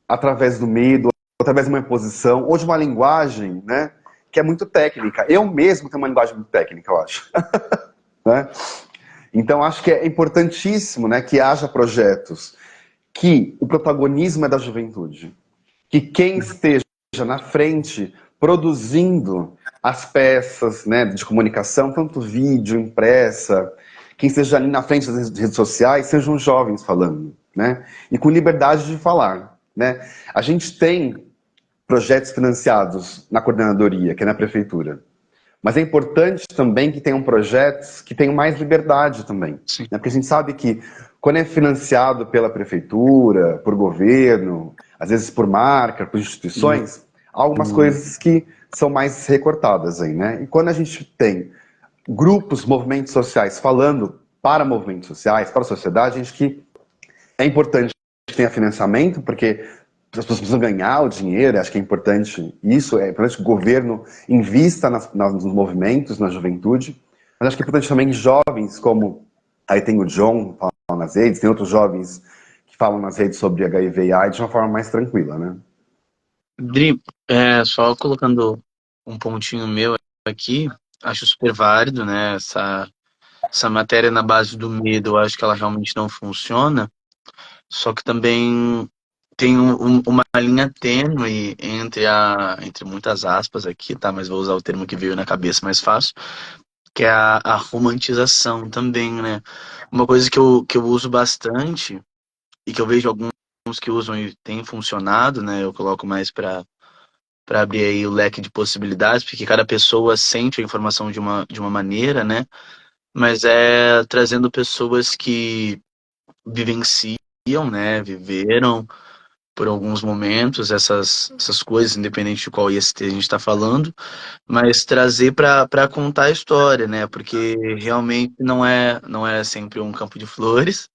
através do medo, através de uma imposição, ou de uma linguagem, né, que é muito técnica. Eu mesmo tenho uma linguagem muito técnica, eu acho. Né? Então, acho que é importantíssimo, né, que haja projetos que o protagonismo é da juventude. Que quem esteja na frente produzindo as peças, né, de comunicação, tanto vídeo, impressa, quem esteja ali na frente das redes sociais sejam jovens falando, né? E com liberdade de falar, né? A gente tem projetos financiados na coordenadoria, que é na prefeitura. Mas é importante também que tenham projetos que tenham mais liberdade também. Sim. Né? Porque a gente sabe que quando é financiado pela prefeitura, por governo, às vezes por marca, por instituições, há algumas coisas que são mais recortadas aí, né? E quando a gente tem grupos, movimentos sociais falando para movimentos sociais, para a sociedade, a gente que é importante que tenha financiamento, porque as pessoas precisam ganhar o dinheiro, acho que é importante isso, é importante que o governo invista nos movimentos, na juventude, mas acho que é importante também que jovens, como aí tem o John falando nas redes, tem outros jovens que falam nas redes sobre HIV e AIDS de uma forma mais tranquila, né? Dri, só colocando um pontinho meu aqui, acho super válido, né? Essa matéria na base do medo, eu acho que ela realmente não funciona, só que também tem uma linha tênue entre muitas aspas aqui, tá? Mas vou usar o termo que veio na cabeça mais fácil, que é a romantização também, né? Uma coisa que eu uso bastante e que eu vejo alguns que usam e tem funcionado, né? Eu coloco mais para abrir aí o leque de possibilidades, porque cada pessoa sente a informação de uma maneira, né? Mas é trazendo pessoas que vivenciam, né? Viveram por alguns momentos essas coisas, independente de qual IST a gente está falando, mas trazer para contar a história, né? Porque realmente não é sempre um campo de flores,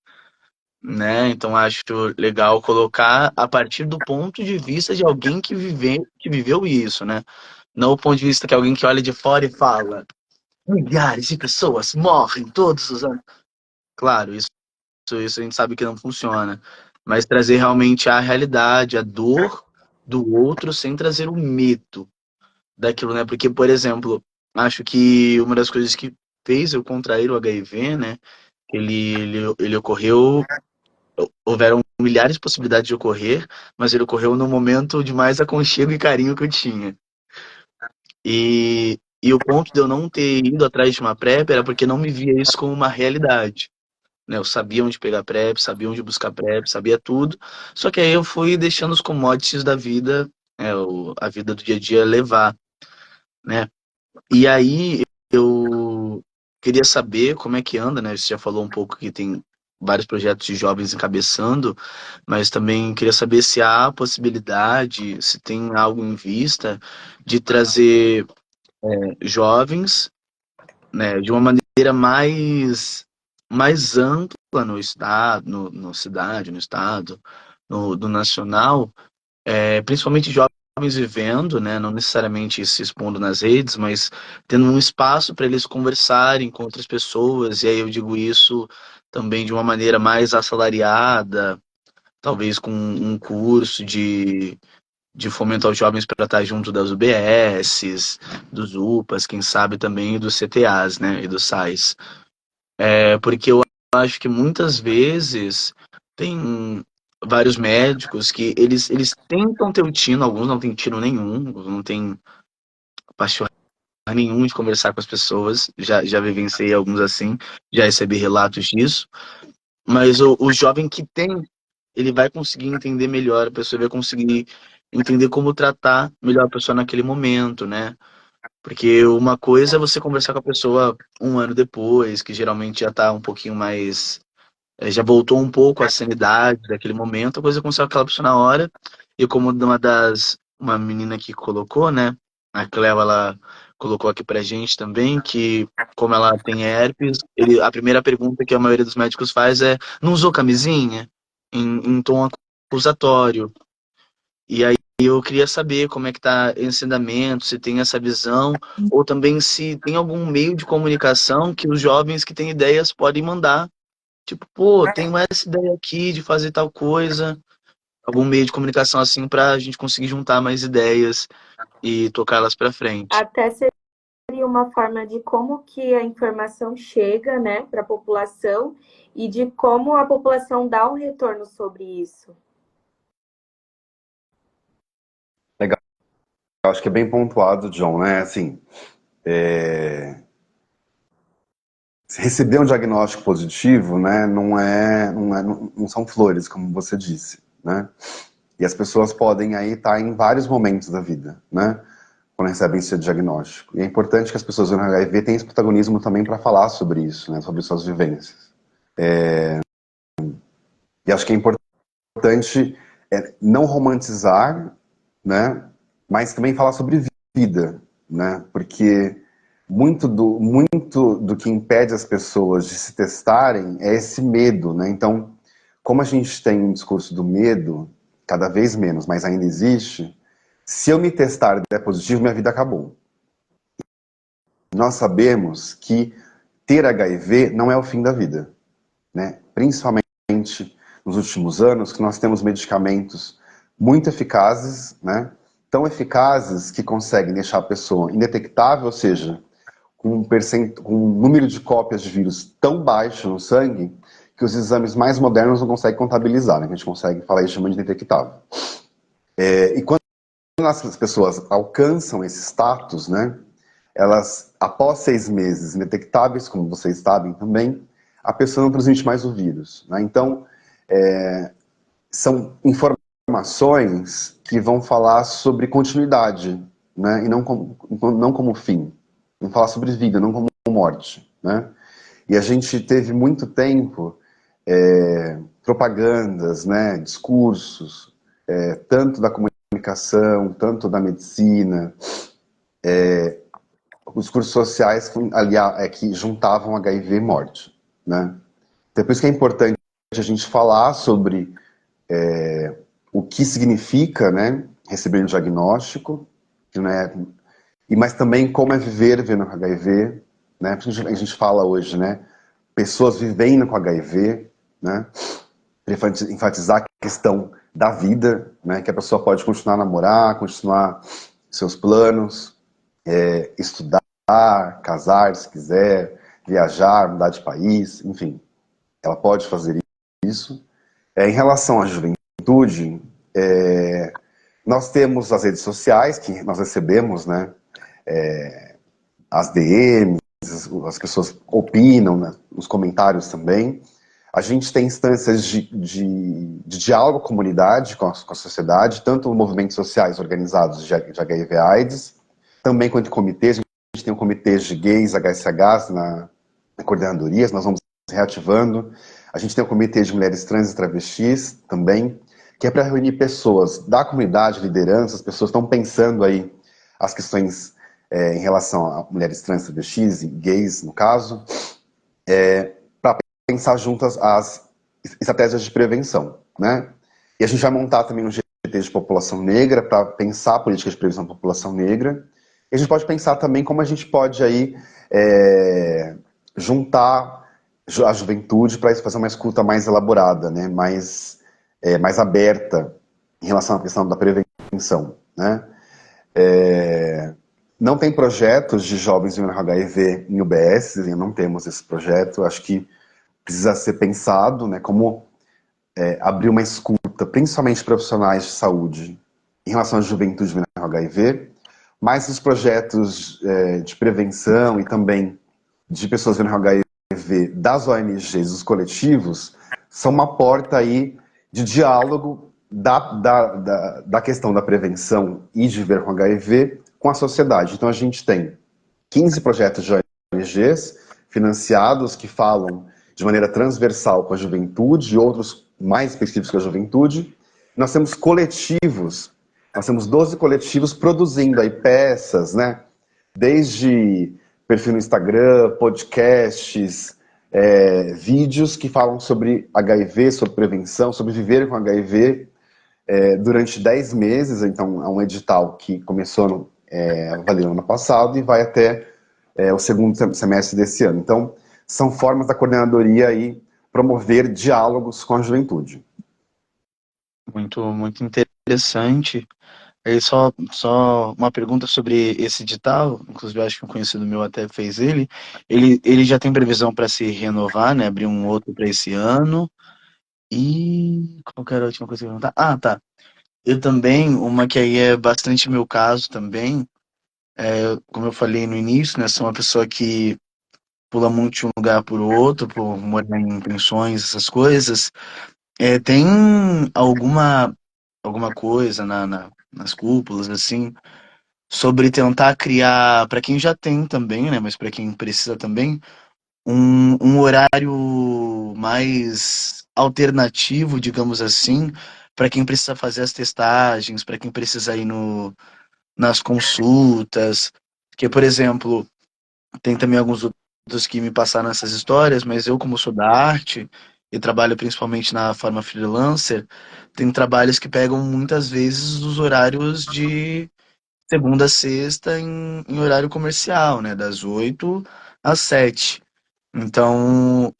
né? Então acho legal colocar a partir do ponto de vista de alguém que viveu isso, né? Não o ponto de vista que alguém que olha de fora e fala, milhares de pessoas morrem todos os anos. Claro, isso a gente sabe que não funciona. Mas trazer realmente a realidade, a dor do outro sem trazer o medo daquilo, né? Porque, por exemplo, acho que uma das coisas que fez eu contrair o HIV, né? Ele ocorreu, houveram milhares de possibilidades de ocorrer, mas ele ocorreu no momento de mais aconchego e carinho que eu tinha. E o ponto de eu não ter ido atrás de uma PrEP era porque não me via isso como uma realidade, né? Eu sabia onde pegar PrEP, sabia onde buscar PrEP, sabia tudo. Só que aí eu fui deixando os commodities da vida, a vida do dia a dia levar, né? E aí eu queria saber como é que anda, né? Você já falou um pouco que tem vários projetos de jovens encabeçando, mas também queria saber se há possibilidade, se tem algo em vista de trazer jovens, né, de uma maneira mais ampla no estado, no cidade, no estado, no nacional, principalmente jovens vivendo, né, não necessariamente se expondo nas redes, mas tendo um espaço para eles conversarem com outras pessoas, e aí eu digo isso também de uma maneira mais assalariada, talvez com um curso de fomento aos jovens para estar junto das UBSs, dos UPAs, quem sabe também dos CTAs, né, e dos SAIs. Porque eu acho que muitas vezes tem vários médicos que eles tentam ter o tino, alguns não têm tino nenhum, não tem pachorra nenhum de conversar com as pessoas, já vivenciei alguns assim, já recebi relatos disso, mas o jovem que tem, ele vai conseguir entender melhor, a pessoa vai conseguir entender como tratar melhor a pessoa naquele momento, né? Porque uma coisa é você conversar com a pessoa um ano depois, que geralmente já tá um pouquinho mais já voltou um pouco à sanidade daquele momento, a coisa aconteceu com aquela pessoa na hora, e como uma menina que colocou, né, a Cleo, ela colocou aqui pra gente também, que como ela tem herpes, a primeira pergunta que a maioria dos médicos faz é, não usou camisinha? Em tom acusatório. E aí eu queria saber como é que tá esse andamento, se tem essa visão, ou também se tem algum meio de comunicação que os jovens que têm ideias podem mandar. Tipo, pô, tenho essa ideia aqui de fazer tal coisa, algum meio de comunicação assim pra gente conseguir juntar mais ideias e tocá-las pra frente. Até seria uma forma de como que a informação chega, né, para a população e de como a população dá um retorno sobre isso. Legal. Eu acho que é bem pontuado, John, né? Assim, receber um diagnóstico positivo, né, não são flores, como você disse, né? E as pessoas podem aí estar em vários momentos da vida, né, quando recebem esse diagnóstico. E é importante que as pessoas com HIV tenham esse protagonismo também para falar sobre isso, né, sobre suas vivências. E acho que é importante não romantizar, né, mas também falar sobre vida, né, porque muito do que impede as pessoas de se testarem é esse medo, né? Então, como a gente tem um discurso do medo, cada vez menos, mas ainda existe, se eu me testar e der positivo, minha vida acabou. Nós sabemos que ter HIV não é o fim da vida, né? Principalmente nos últimos anos, que nós temos medicamentos muito eficazes, né? Tão eficazes que conseguem deixar a pessoa indetectável, ou seja, com um número de cópias de vírus tão baixo no sangue que os exames mais modernos não conseguem contabilizar, né? A gente consegue falar isso de indetectável. E quando as pessoas alcançam esse status, né, elas, após 6 meses indetectáveis, como vocês sabem também, a pessoa não transmite mais o vírus, né? Então, são informações que vão falar sobre continuidade, né, e não como fim. Vão falar sobre vida, não como morte, né? E a gente teve muito tempo propagandas, né, discursos, tanto da comunicação, tanto da medicina, os discursos sociais que juntavam HIV e morte, né? Então, por isso que é importante a gente falar sobre o que significa, né, receber um diagnóstico, né, mas também como é viver vivendo com HIV, né? Porque a gente fala hoje, né, pessoas vivendo com HIV, né? Enfatizar a questão da vida, né? Que a pessoa pode continuar a namorar, continuar seus planos, estudar, casar se quiser, viajar, mudar de país, enfim, ela pode fazer isso. Em relação à juventude, nós temos as redes sociais que nós recebemos, né? As DMs, as pessoas opinam, né, nos comentários também. A gente tem instâncias de diálogo com a comunidade, com a sociedade, tanto movimentos sociais organizados de HIV/AIDS, também quanto comitês. A gente tem um comitê de gays, HSHs na coordenadoria, nós vamos reativando. A gente tem um comitê de mulheres trans e travestis também, que é para reunir pessoas da comunidade, lideranças, pessoas que estão pensando aí as questões em relação a mulheres trans, travestis e gays, no caso, para pensar juntas as estratégias de prevenção, né? E a gente vai montar também um GT de população negra para pensar a política de prevenção da população negra. E a gente pode pensar também como a gente pode aí juntar a juventude para fazer uma escuta mais elaborada, né? Mais aberta em relação à questão da prevenção, né? Não tem projetos de jovens vivendo HIV em UBS, não temos esse projeto. Acho que precisa ser pensado, né, como abrir uma escuta, principalmente profissionais de saúde, em relação à juventude vivendo HIV, mas os projetos de prevenção e também de pessoas vivendo HIV das ONGs, dos coletivos, são uma porta aí de diálogo da questão da prevenção e de viver com HIV com a sociedade. Então a gente tem 15 projetos de ONGs financiados que falam de maneira transversal com a juventude e outros mais específicos com a juventude. Nós temos coletivos, nós temos 12 coletivos produzindo aí peças, né? Desde perfil no Instagram, podcasts, vídeos que falam sobre HIV, sobre prevenção, sobre viver com HIV durante 10 meses. Então é um edital que começou valendo ano passado e vai até o segundo semestre desse ano. Então são formas da coordenadoria aí promover diálogos com a juventude. Muito, muito interessante. Aí só uma pergunta sobre esse edital, inclusive eu acho que um conhecido meu até fez ele. Ele já tem previsão para se renovar, né? Abrir um outro para esse ano. E qual que era a última coisa que eu ia perguntar? Ah, tá. Eu também, uma que aí é bastante meu caso também, como eu falei no início, né? Sou uma pessoa que pula muito de um lugar para o outro, por morar em pensões, essas coisas. Tem alguma coisa nas cúpulas, assim, sobre tentar criar, para quem já tem também, né, mas para quem precisa também, um horário mais alternativo, digamos assim, para quem precisa fazer as testagens, para quem precisa ir nas consultas. Que, por exemplo, tem também alguns outros que me passaram essas histórias, mas eu, como sou da arte e trabalho principalmente na forma freelancer, tem trabalhos que pegam muitas vezes os horários de segunda a sexta em horário comercial, né? Das 8 às 7. Então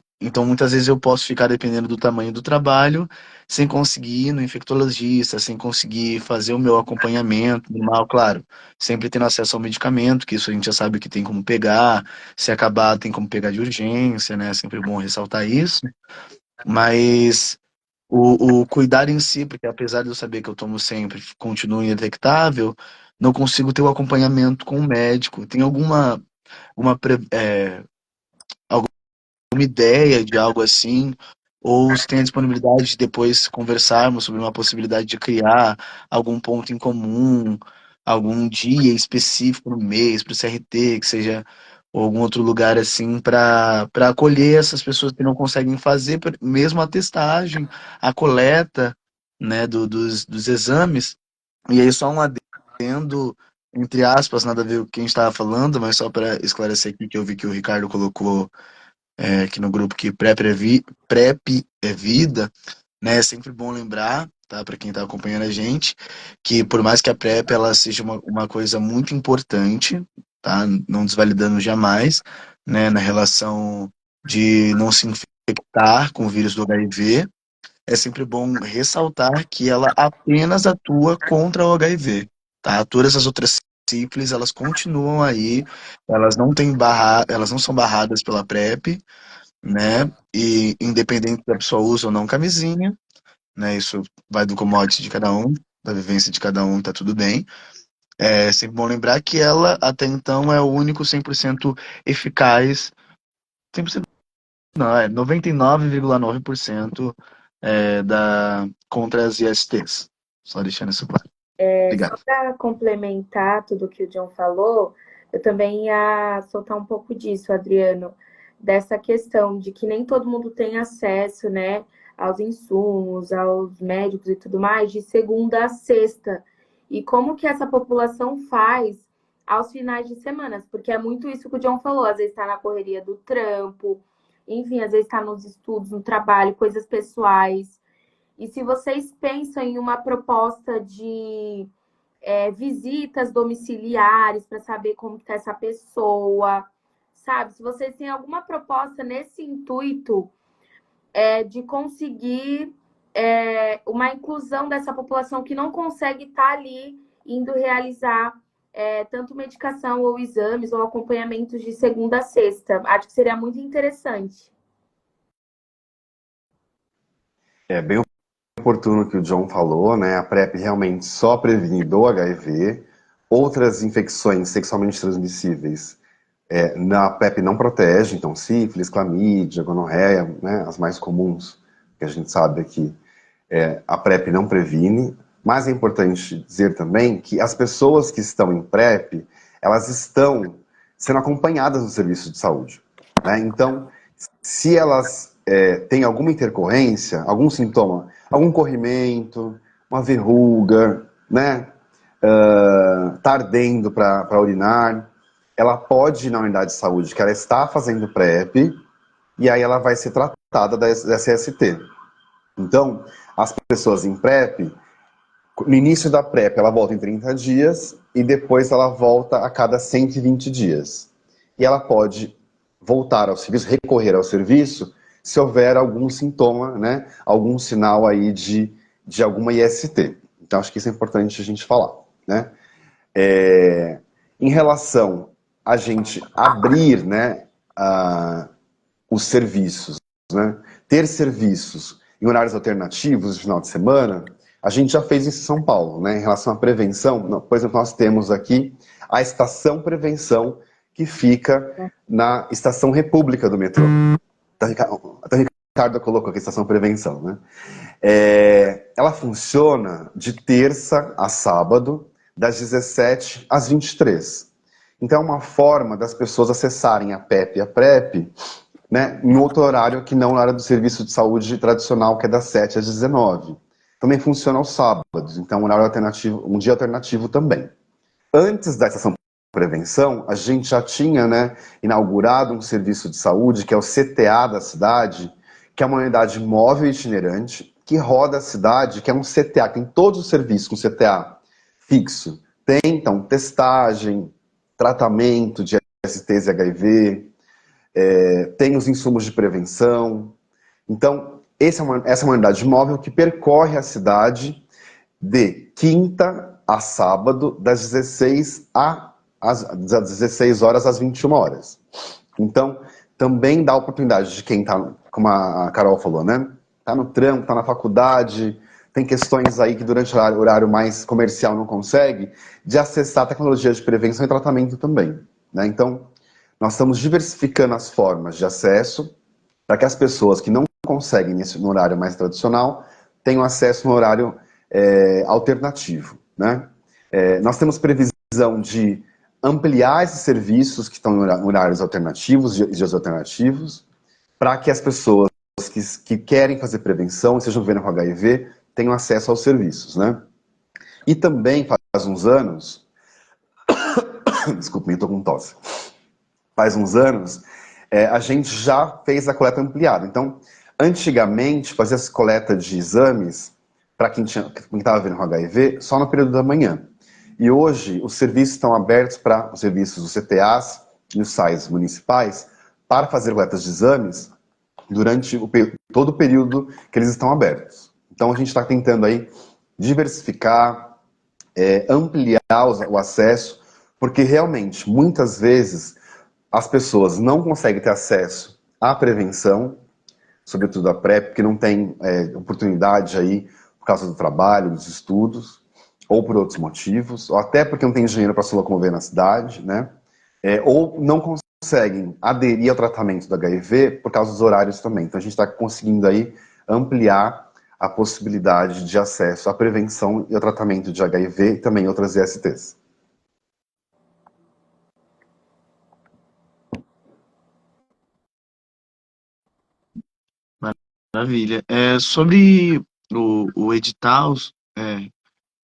muitas vezes eu posso ficar dependendo do tamanho do trabalho, sem conseguir ir no infectologista, sem conseguir fazer o meu acompanhamento normal, claro, sempre tendo acesso ao medicamento, que isso a gente já sabe que tem como pegar, se acabar tem como pegar de urgência, né? É sempre bom ressaltar isso, mas o cuidar em si, porque apesar de eu saber que eu tomo sempre, continua indetectável, não consigo ter o acompanhamento com o médico. Tem alguma uma ideia de algo assim, ou se tem a disponibilidade de depois conversarmos sobre uma possibilidade de criar algum ponto em comum, algum dia específico no mês para o CRT, que seja ou algum outro lugar assim para acolher essas pessoas que não conseguem fazer mesmo a testagem, a coleta, né, dos exames. E aí só um adendo, entre aspas, nada a ver com o que a gente estava falando, mas só para esclarecer aqui que eu vi que o Ricardo colocou aqui no grupo que PrEP é vida, né? É sempre bom lembrar, tá, para quem está acompanhando a gente, que por mais que a PrEP ela seja uma coisa muito importante, tá, não desvalidando jamais, né, na relação de não se infectar com o vírus do HIV, é sempre bom ressaltar que ela apenas atua contra o HIV, tá? Todas as outras sífilis, elas continuam aí, elas não são barradas pela PrEP, né? E independente da pessoa usa ou não camisinha, né? Isso vai do commodity de cada um, da vivência de cada um, tá tudo bem. É sempre bom lembrar que ela, até então, é o único 100% eficaz, 100% não, 99,9% contra as ISTs. Só deixando isso claro. Só Obrigado. para complementar tudo que o John falou, eu também ia soltar um pouco disso, Adriano, dessa questão de que nem todo mundo tem acesso, né, aos insumos, aos médicos e tudo mais, de segunda a sexta. E como que essa população faz aos finais de semana? Porque é muito isso que o John falou, às vezes está na correria do trampo, enfim, às vezes está nos estudos, no trabalho, coisas pessoais. E se vocês pensam em uma proposta de visitas domiciliares para saber como está essa pessoa, sabe? Se vocês têm alguma proposta nesse intuito de conseguir uma inclusão dessa população que não consegue estar ali indo realizar tanto medicação ou exames ou acompanhamentos de segunda a sexta. Acho que seria muito interessante. É bem oportuno que o John falou, né? A PrEP realmente só previne do HIV. Outras infecções sexualmente transmissíveis na PrEP não protege, então sífilis, clamídia, gonorreia, né? As mais comuns que a gente sabe aqui, a PrEP não previne. Mas é importante dizer também que as pessoas que estão em PrEP, elas estão sendo acompanhadas no serviço de saúde, né? Então, se elas têm alguma intercorrência, algum sintoma, algum corrimento, uma verruga, né? Tá ardendo para urinar, ela pode ir na unidade de saúde que ela está fazendo PrEP e aí ela vai ser tratada dessa ST. Então, as pessoas em PrEP, no início da PrEP ela volta em 30 dias e depois ela volta a cada 120 dias. E ela pode voltar ao serviço, recorrer ao serviço, se houver algum sintoma, né, algum sinal aí de alguma IST. Então acho que isso é importante a gente falar, né? Em relação a gente abrir, né, os serviços, né, ter serviços em horários alternativos de final de semana, a gente já fez isso em São Paulo, né, em relação à prevenção. Por exemplo, nós temos aqui a Estação Prevenção, que fica na Estação República do metrô. Até o Ricardo colocou aqui, Estação Prevenção, né? Ela funciona de terça a sábado, das 17 às 23. Então é uma forma das pessoas acessarem a PEP e a PrEP, né, em outro horário que não na área do serviço de saúde tradicional, que é das 7 às 19. Também funciona aos sábados, então um horário alternativo, um dia alternativo também. Antes da estação prevenção, a gente já tinha, né, inaugurado um serviço de saúde, que é o CTA da cidade, que é uma unidade móvel itinerante, que roda a cidade, que é um CTA, tem todos os serviços com CTA fixo. Tem, então, testagem, tratamento de STs e HIV, tem os insumos de prevenção. Então, essa é uma unidade móvel que percorre a cidade de quinta a sábado, das 16 horas às 21 horas. Então, também dá oportunidade de quem está, como a Carol falou, né? Está no trampo, está na faculdade, tem questões aí que durante o horário mais comercial não consegue, de acessar tecnologia de prevenção e tratamento também, né? Então, nós estamos diversificando as formas de acesso para que as pessoas que não conseguem no horário mais tradicional tenham acesso no horário alternativo, né? Nós temos previsão de ampliar esses serviços que estão em horários alternativos, dias alternativos, para que as pessoas que querem fazer prevenção, estejam vivendo com HIV, tenham acesso aos serviços, né? E também, faz uns anos, desculpe, eu estou com tosse. Faz uns anos, a gente já fez a coleta ampliada. Então, antigamente, fazia essa coleta de exames para quem estava vivendo com HIV só no período da manhã. E hoje, os serviços estão abertos para os serviços dos CTAs e os SAIs municipais para fazer coletas de exames durante todo o período que eles estão abertos. Então, a gente está tentando aí diversificar, ampliar o acesso, porque realmente, muitas vezes, as pessoas não conseguem ter acesso à prevenção, sobretudo a PrEP, porque não tem oportunidade aí por causa do trabalho, dos estudos, ou por outros motivos, ou até porque não tem dinheiro para se locomover na cidade, né? Ou não conseguem aderir ao tratamento do HIV por causa dos horários também. Então a gente está conseguindo aí ampliar a possibilidade de acesso à prevenção e ao tratamento de HIV e também outras ISTs. Maravilha. Sobre o edital,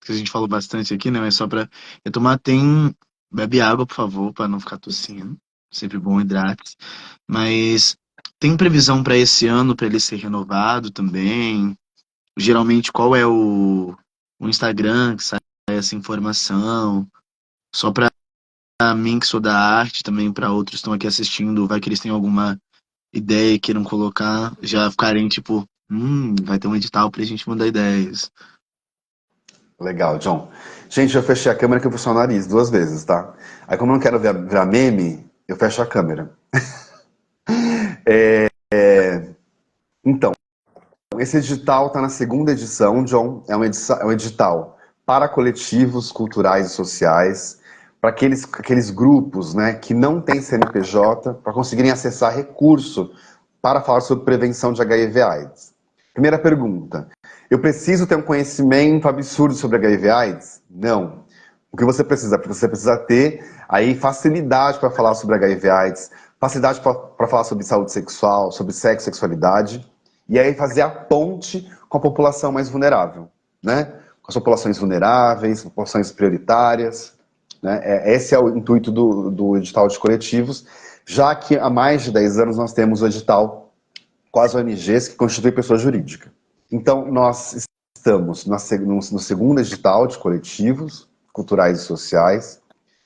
que a gente falou bastante aqui, né? Mas só para retomar, bebe água, por favor, para não ficar tossindo. Sempre bom hidrate. Mas tem previsão para esse ano para ele ser renovado também? Geralmente, qual é o Instagram que sai essa informação? Só para mim que sou da arte, também para outros que estão aqui assistindo, vai que eles têm alguma ideia e queiram colocar, já ficarem tipo, vai ter um edital pra gente mandar ideias. Legal, John. Gente, eu fechei a câmera que eu fechei o nariz 2 vezes, tá? Aí como eu não quero virar meme, eu fecho a câmera. Então, esse edital está na 2ª edição, John. É um edital para coletivos culturais e sociais, para aqueles grupos, né, que não têm CNPJ, para conseguirem acessar recurso para falar sobre prevenção de HIV/AIDS. Primeira pergunta: eu preciso ter um conhecimento absurdo sobre HIV/AIDS? Não. O que você precisa? Você precisa ter aí facilidade para falar sobre HIV/AIDS, facilidade para falar sobre saúde sexual, sobre sexo e sexualidade, e aí fazer a ponte com a população mais vulnerável, né? Com as populações vulneráveis, populações prioritárias, né? Esse é o intuito do edital de coletivos, já que há mais de 10 anos nós temos o edital com as ONGs que constituem pessoa jurídica. Então, nós estamos no 2º edital de coletivos culturais e sociais.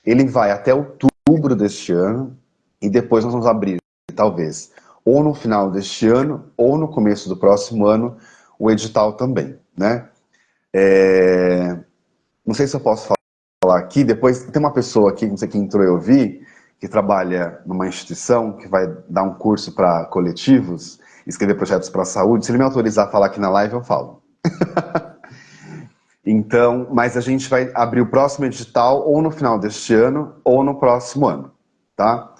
Ele vai até outubro deste ano e depois nós vamos abrir, talvez, ou no final deste ano ou no começo do próximo ano, o edital também, né? Não sei se eu posso falar aqui, depois tem uma pessoa aqui, não sei quem entrou e eu vi, que trabalha numa instituição que vai dar um curso para coletivos, escrever projetos para a saúde. Se ele me autorizar a falar aqui na live, eu falo. Então, mas a gente vai abrir o próximo edital ou no final deste ano ou no próximo ano, tá?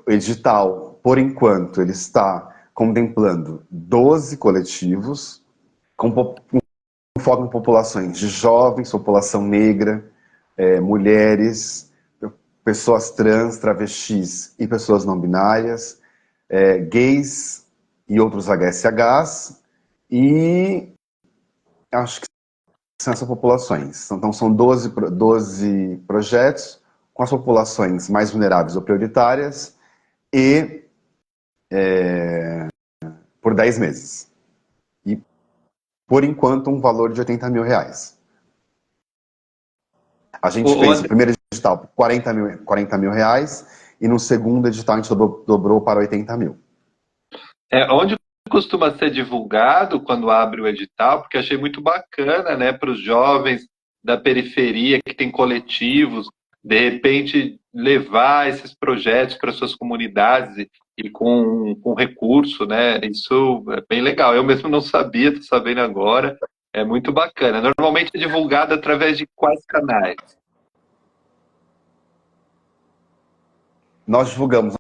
O edital, por enquanto, ele está contemplando 12 coletivos, com foco em populações de jovens, população negra, mulheres, pessoas trans, travestis e pessoas não binárias, gays e outros HSHs, e acho que são essas populações. Então são 12 projetos com as populações mais vulneráveis ou prioritárias e por 10 meses. E, por enquanto, um valor de R$80 mil. A gente fez o primeiro edital por R$40 mil e no segundo edital a gente dobrou para R$80 mil. Onde costuma ser divulgado quando abre o edital? Porque achei muito bacana, né, para os jovens da periferia que tem coletivos, de repente levar esses projetos para suas comunidades e com recurso, né? Isso é bem legal. Eu mesmo não sabia, estou sabendo agora. É muito bacana. Normalmente é divulgado através de quais canais? Nós divulgamos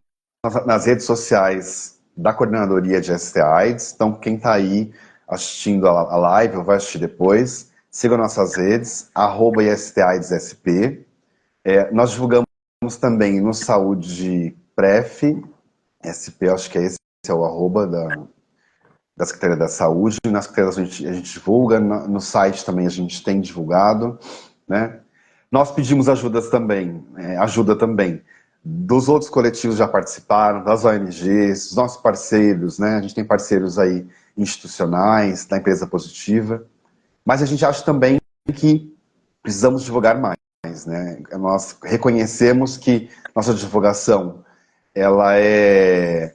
nas redes sociais da Coordenadoria de ST-AIDS. Então, quem está aí assistindo a live ou vai assistir depois, siga nossas redes, @ISTAIDSSP. Nós divulgamos também no Saúde Pref, SP, acho que esse é o arroba da Secretaria da Saúde. Nas secretarias a gente divulga, no site também a gente tem divulgado, né? Nós pedimos ajuda também dos outros coletivos que já participaram, das ONGs, dos nossos parceiros, né? A gente tem parceiros aí institucionais, da empresa Positiva, mas a gente acha também que precisamos divulgar mais, né? Nós reconhecemos que nossa divulgação ela é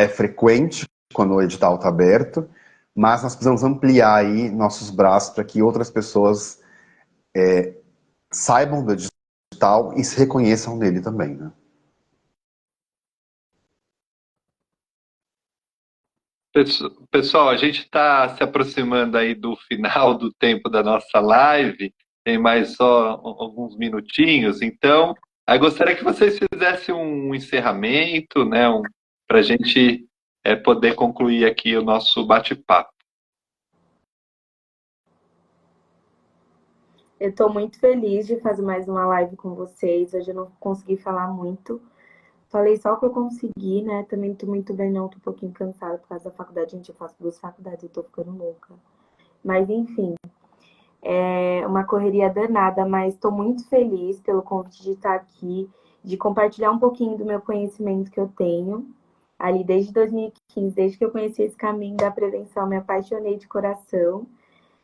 frequente quando o edital está aberto, mas nós precisamos ampliar aí nossos braços para que outras pessoas saibam do edital e se reconheçam nele também, né? Pessoal, a gente está se aproximando aí do final do tempo da nossa live, tem mais só alguns minutinhos, então eu gostaria que vocês fizessem um encerramento, né, para a gente poder concluir aqui o nosso bate-papo. Eu estou muito feliz de fazer mais uma live com vocês. Hoje eu não consegui falar muito. Falei só o que eu consegui, né? Também não tô muito bem, não. Tô um pouquinho cansada por causa da faculdade. Gente, eu faço 2 faculdades, eu tô ficando louca. Mas, enfim, é uma correria danada, mas estou muito feliz pelo convite de estar aqui, de compartilhar um pouquinho do meu conhecimento que eu tenho. Ali desde 2015, desde que eu conheci esse caminho da prevenção, me apaixonei de coração.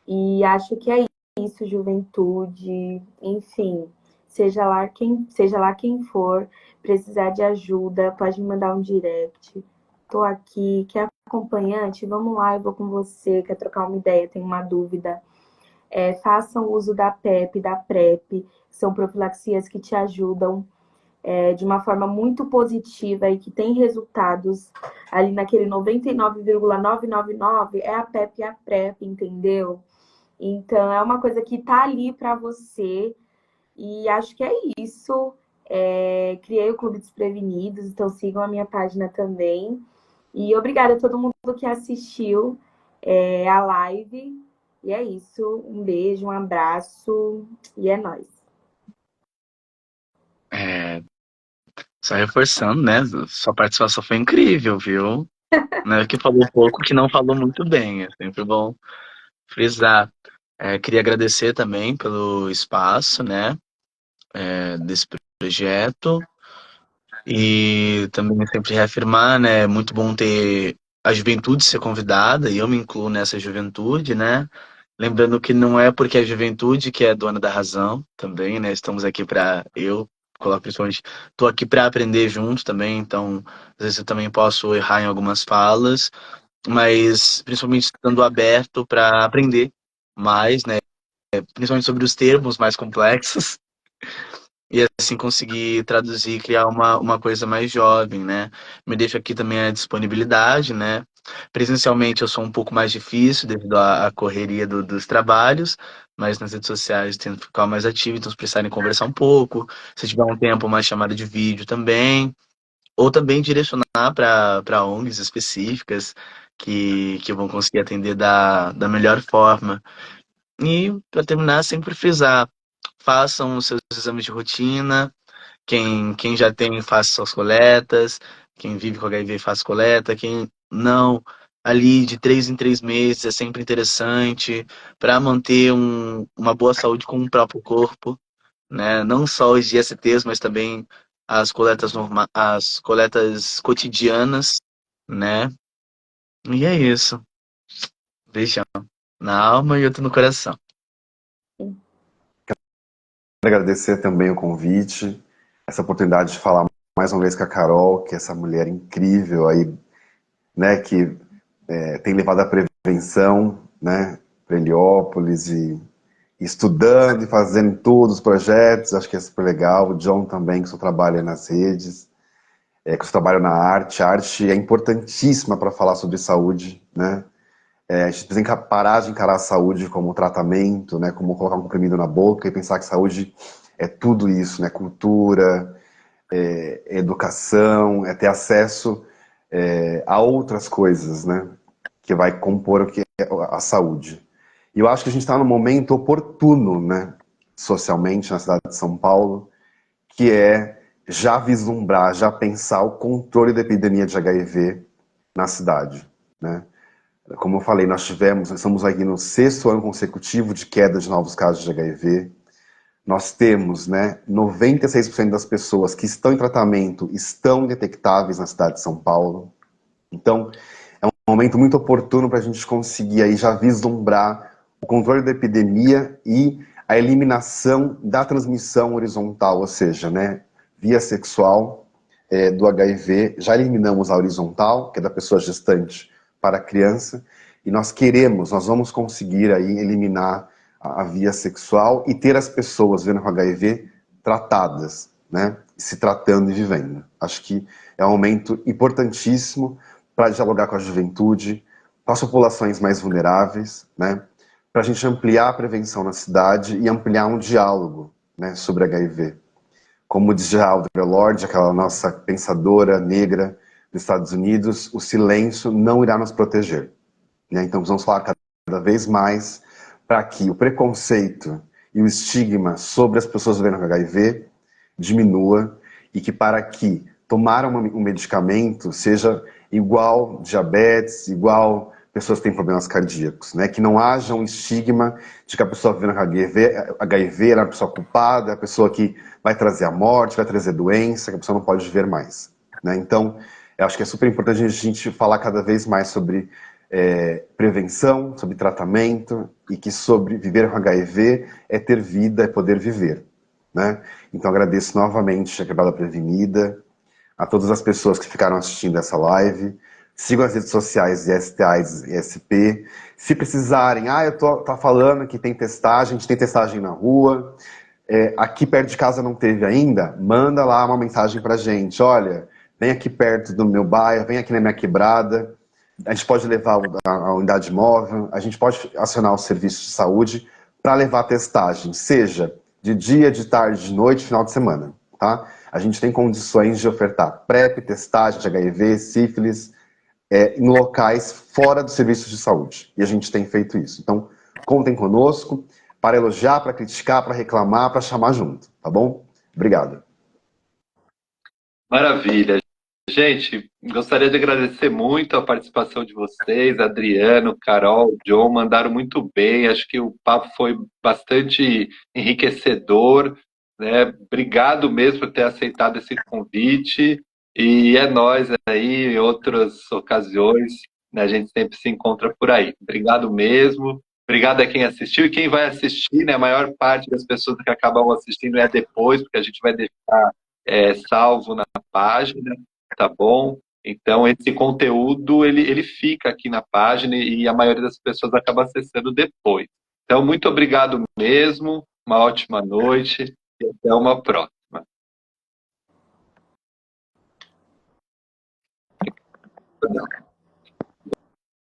E acho que é isso, juventude, enfim, seja lá quem for, precisar de ajuda, pode me mandar um direct. Tô aqui, quer acompanhante? Vamos lá, eu vou com você, quer trocar uma ideia, tem uma dúvida. Façam uso da PEP, da PrEP, são profilaxias que te ajudam de uma forma muito positiva e que tem resultados ali naquele 99,999, é a PEP e a PrEP, entendeu? Então, é uma coisa que tá ali para você e acho que é isso. Criei o Clube Desprevenidos, então sigam a minha página também. E obrigada a todo mundo que assistiu a live. E é isso. Um beijo, um abraço e é nóis. Só reforçando, né? Sua participação foi incrível, viu? Né, que falou pouco, que não falou muito bem. É sempre bom frisar. Queria agradecer também pelo espaço, né? Desse projeto. E também sempre reafirmar, né? É muito bom ter a juventude ser convidada, e eu me incluo nessa juventude, né? Lembrando que não é porque é a juventude que é dona da razão também, né? Estamos aqui eu coloco principalmente, estou aqui para aprender junto também, então às vezes eu também posso errar em algumas falas, mas principalmente estando aberto para aprender mais, né? Principalmente sobre os termos mais complexos e assim conseguir traduzir e criar uma coisa mais jovem, né? Me deixo aqui também a disponibilidade, né? Presencialmente eu sou um pouco mais difícil devido à correria dos trabalhos, mas nas redes sociais tento ficar mais ativo, então se precisarem conversar um pouco, se tiver um tempo, mais chamada de vídeo também, ou também direcionar para ONGs específicas que vão conseguir atender da melhor forma. E, para terminar, sempre frisar, façam os seus exames de rotina, quem já tem, faça suas coletas. Quem vive com HIV faz coleta. Quem não, ali de 3 em 3 meses é sempre interessante para manter uma boa saúde com o próprio corpo, né? Não só os ISTs, mas também as coletas cotidianas, né? E é isso. Beijão na alma e outro no coração. Agradecer também o convite, essa oportunidade de falar mais uma vez com a Carol, que é essa mulher incrível aí, né, que tem levado a prevenção, né, para Heliópolis e estudando e fazendo todos os projetos, acho que é super legal. O John também, que só trabalha nas redes, que só trabalha na arte. A arte é importantíssima para falar sobre saúde, né? A gente tem que parar de encarar a saúde como tratamento, né, como colocar um comprimido na boca e pensar que saúde é tudo isso, né? Cultura, educação, é ter acesso a outras coisas, né? Que vai compor o que é a saúde. E eu acho que a gente está num momento oportuno, né? Socialmente, na cidade de São Paulo, que é já vislumbrar, já pensar o controle da epidemia de HIV na cidade, né? Como eu falei, nós estamos aqui no 6º ano consecutivo de queda de novos casos de HIV. Nós temos, né, 96% das pessoas que estão em tratamento estão detectáveis na cidade de São Paulo. Então, é um momento muito oportuno para a gente conseguir aí já vislumbrar o controle da epidemia e a eliminação da transmissão horizontal, ou seja, né, via sexual do HIV. Já eliminamos a horizontal, que é da pessoa gestante para a criança, e nós vamos conseguir aí eliminar a via sexual e ter as pessoas vendo com HIV tratadas, né, se tratando e vivendo. Acho que é um momento importantíssimo para dialogar com a juventude, com as populações mais vulneráveis, né, para a gente ampliar a prevenção na cidade e ampliar um diálogo, né, sobre HIV. Como diz Audre Lorde, aquela nossa pensadora negra dos Estados Unidos, o silêncio não irá nos proteger, né? Então vamos falar cada vez mais para que o preconceito e o estigma sobre as pessoas vivendo com HIV diminua e que para que tomar um medicamento seja igual diabetes, igual pessoas que têm problemas cardíacos, né? Que não haja um estigma de que a pessoa vivendo com HIV é a pessoa culpada, a pessoa que vai trazer a morte, vai trazer doença, que a pessoa não pode viver mais, né? Então, eu acho que é super importante a gente falar cada vez mais sobre prevenção, sobre tratamento, e que sobre viver com HIV é ter vida, é poder viver, né? Então agradeço novamente a Quebrada Prevenida, a todas as pessoas que ficaram assistindo essa live. Sigam as redes sociais de STAIs e SP. Se precisarem, eu tô falando que tem testagem, a gente tem testagem na rua, aqui perto de casa não teve ainda, manda lá uma mensagem pra gente. Olha, vem aqui perto do meu bairro, vem aqui na minha quebrada. A gente pode levar a unidade móvel, a gente pode acionar o serviço de saúde para levar a testagem, seja de dia, de tarde, de noite, final de semana, tá? A gente tem condições de ofertar PrEP, testagem de HIV, sífilis, em locais fora dos serviços de saúde. E a gente tem feito isso. Então, contem conosco para elogiar, para criticar, para reclamar, para chamar junto, tá bom? Obrigado. Maravilha. Gente, gostaria de agradecer muito a participação de vocês, Adriano, Carol, John, mandaram muito bem, acho que o papo foi bastante enriquecedor, né? Obrigado mesmo por ter aceitado esse convite, e é nóis aí, em outras ocasiões, né? A gente sempre se encontra por aí. Obrigado mesmo, obrigado a quem assistiu, e quem vai assistir, né? A maior parte das pessoas que acabam assistindo é depois, porque a gente vai deixar salvo na página, tá bom? Então, esse conteúdo, ele fica aqui na página e a maioria das pessoas acaba acessando depois. Então, muito obrigado mesmo, uma ótima noite e até uma próxima.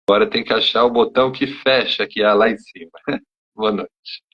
Agora tem que achar o botão que fecha, que é lá em cima. Boa noite.